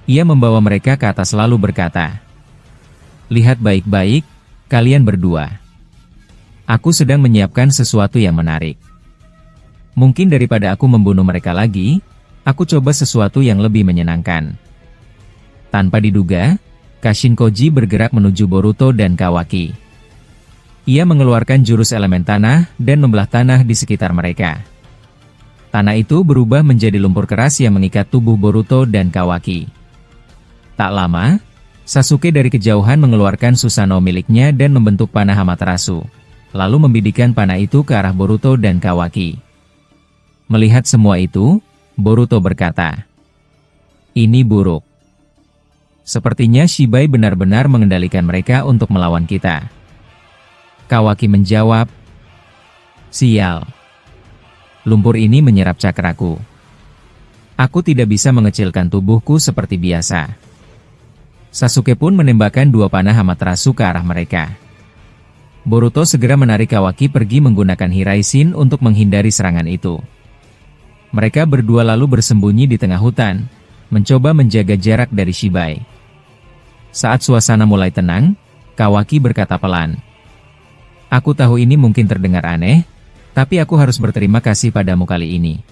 Speaker 1: Ia membawa mereka ke atas lalu berkata, "Lihat baik-baik, kalian berdua. Aku sedang menyiapkan sesuatu yang menarik. Mungkin daripada aku membunuh mereka lagi, aku coba sesuatu yang lebih menyenangkan." Tanpa diduga, Kashin Koji bergerak menuju Boruto dan Kawaki. Ia mengeluarkan jurus elemen tanah dan membelah tanah di sekitar mereka. Tanah itu berubah menjadi lumpur keras yang mengikat tubuh Boruto dan Kawaki. Tak lama, Sasuke dari kejauhan mengeluarkan Susanoo miliknya dan membentuk panah Amaterasu, lalu membidikan panah itu ke arah Boruto dan Kawaki. Melihat semua itu, Boruto berkata, "Ini buruk. Sepertinya Shibai benar-benar mengendalikan mereka untuk melawan kita." Kawaki menjawab, "Sial. Lumpur ini menyerap cakraku. Aku tidak bisa mengecilkan tubuhku seperti biasa." Sasuke pun menembakkan dua panah Amaterasu ke arah mereka. Boruto segera menarik Kawaki pergi menggunakan Hiraishin untuk menghindari serangan itu. Mereka berdua lalu bersembunyi di tengah hutan, mencoba menjaga jarak dari Shibai. Saat suasana mulai tenang, Kawaki berkata pelan, "Aku tahu ini mungkin terdengar aneh, tapi aku harus berterima kasih padamu kali ini.